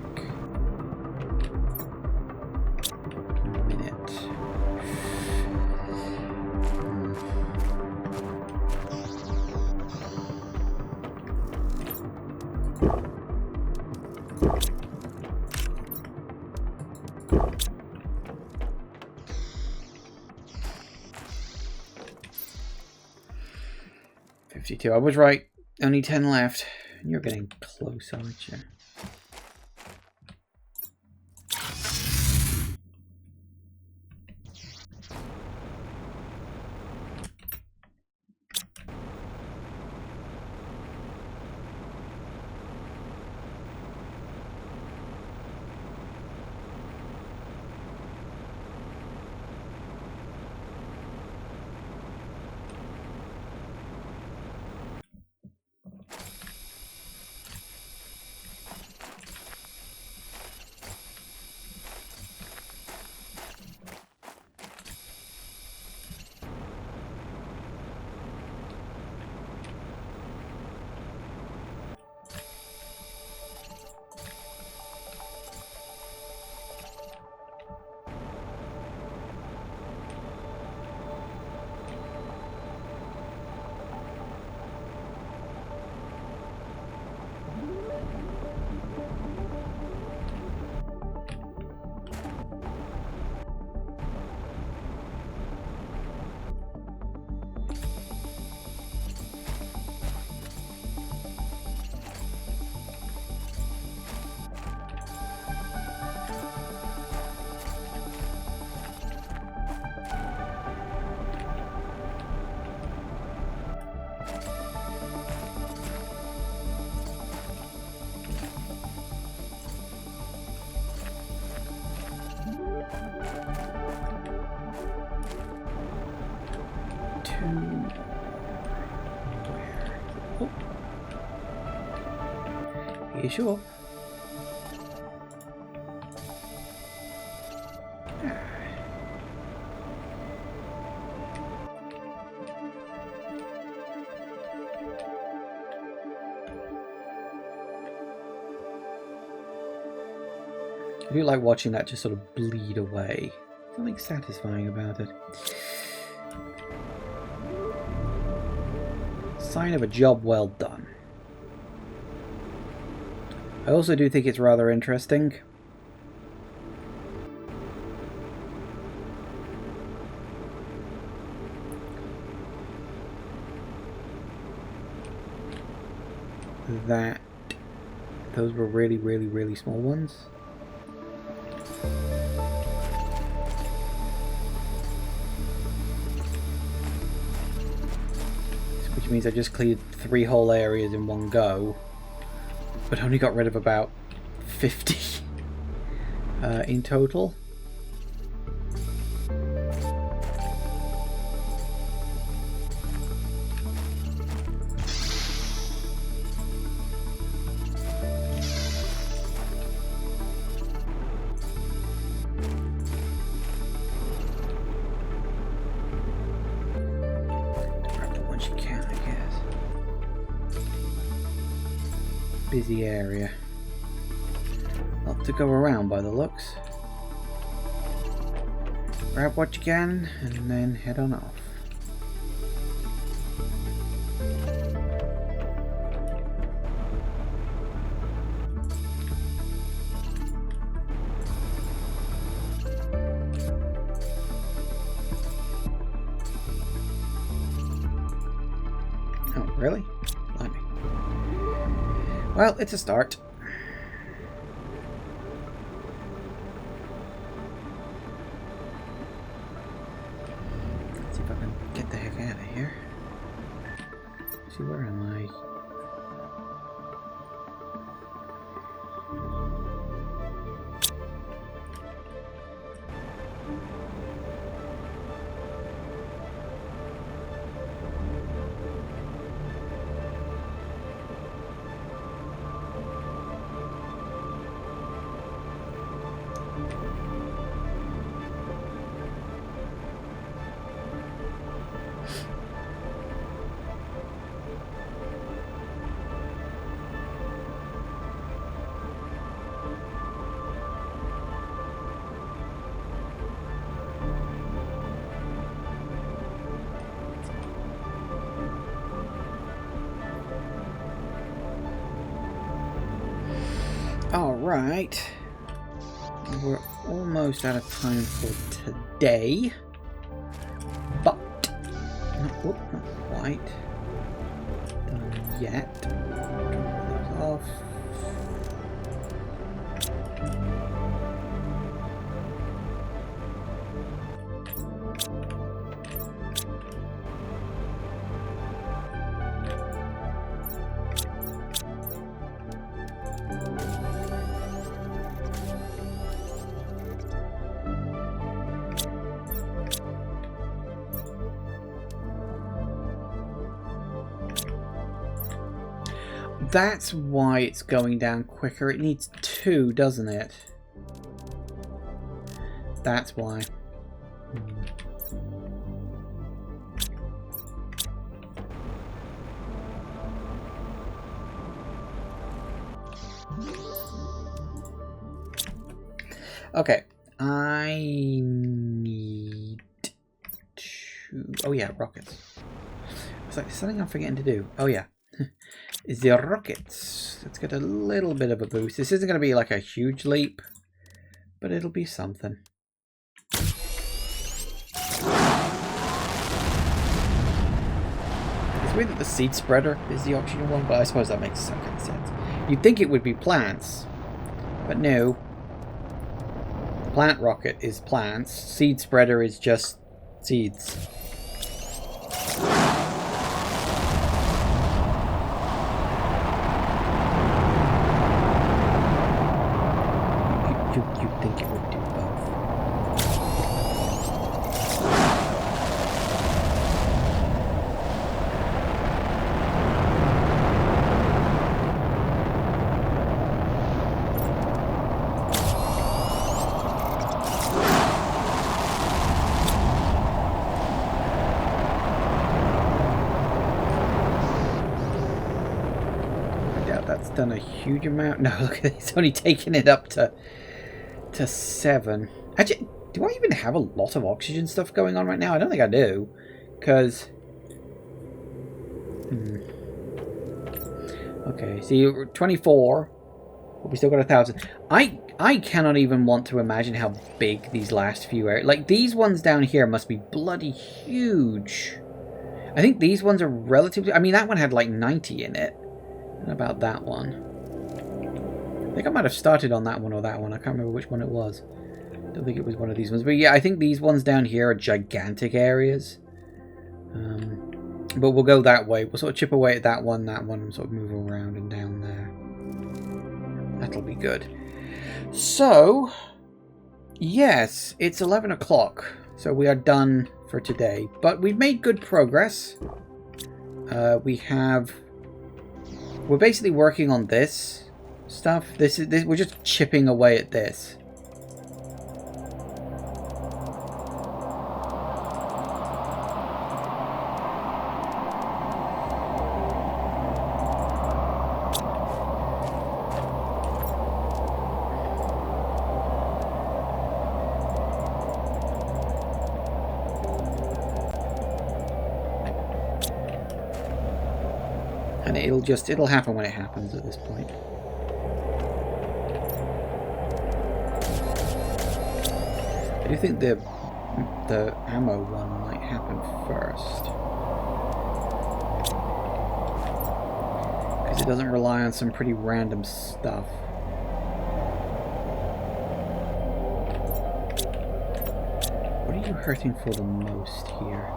S1: I was right. Only 10 left. You're getting close, aren't you? You sure? I do like watching that just sort of bleed away. Something satisfying about it. Sign of a job well done. I also do think it's rather interesting that those were really, really, really small ones. Which means I just cleared 3 whole areas in one go, but only got rid of about 50 in total. Busy area. Lot to go around by the looks. Grab what you can and then head on off. Oh, really? Blimey. Well, it's a start. Let's see if I can get the heck out of here. Let's see, where am I? Alright, we're almost out of time for today, but not quite done yet. Turn those off. That's why it's going down quicker. It needs 2, doesn't it? That's why. Okay, I need to... Oh yeah, rockets. It's like something I'm forgetting to do. Oh yeah. Is the rockets. Let's get a little bit of a boost. This isn't going to be like a huge leap, but it'll be something. It's weird that the seed spreader is the optional one, but I suppose that makes some kind of sense. You'd think it would be plants, but no. The plant rocket is plants. Seed spreader is just seeds. that's done a huge amount. No, look at it, it's only taken it up to 7. Actually, do I even have a lot of oxygen stuff going on right now? I don't think I do, because okay, so you're 24, but we still got 1,000. I cannot even want to imagine how big these last few are. Like, these ones down here must be bloody huge. I think these ones are relatively... I mean, that one had like 90 in it. What about that one? I think I might have started on that one or that one. I can't remember which one it was. I don't think it was one of these ones. But yeah, I think these ones down here are gigantic areas. But we'll go that way. We'll sort of chip away at that one, and sort of move around and down there. That'll be good. So, yes, it's 11 o'clock. So we are done for today. But we've made good progress. We're basically working on this stuff. We're just chipping away at this. And it'll happen when it happens at this point. I do think the ammo one might happen first, because it doesn't rely on some pretty random stuff. What are you hurting for the most here?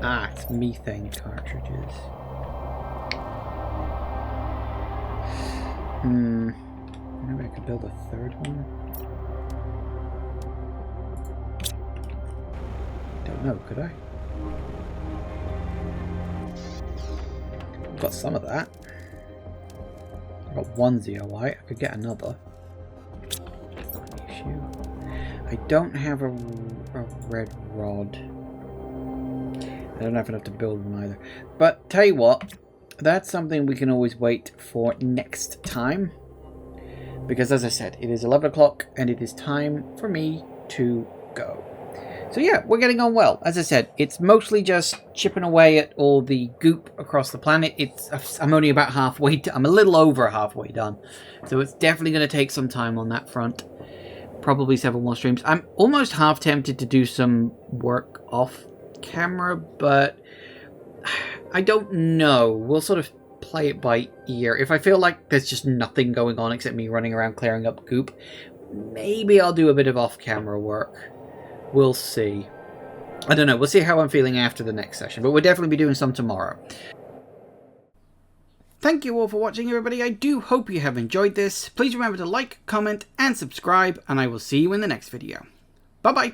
S1: Ah, it's methane cartridges. Maybe I could build a third one? Don't know, could I? I've got some of that. I've got one zeolite. I could get another. Not an issue. I don't have a red rod. I don't have enough to build one either. But tell you what, that's something we can always wait for next time. Because as I said, it is 11 o'clock and it is time for me to go. So yeah, we're getting on well. As I said, it's mostly just chipping away at all the goop across the planet. I'm only about halfway, I'm a little over halfway done. So it's definitely going to take some time on that front. Probably several more streams. I'm almost half tempted to do some work off camera, but I don't know. We'll sort of play it by ear. If I feel like there's just nothing going on except me running around clearing up goop, maybe I'll do a bit of off-camera work. We'll see. I don't know. We'll see how I'm feeling after the next session, but we'll definitely be doing some tomorrow. Thank you all for watching, everybody. I do hope you have enjoyed this. Please remember to like, comment, and subscribe, and I will see you in the next video. Bye-bye.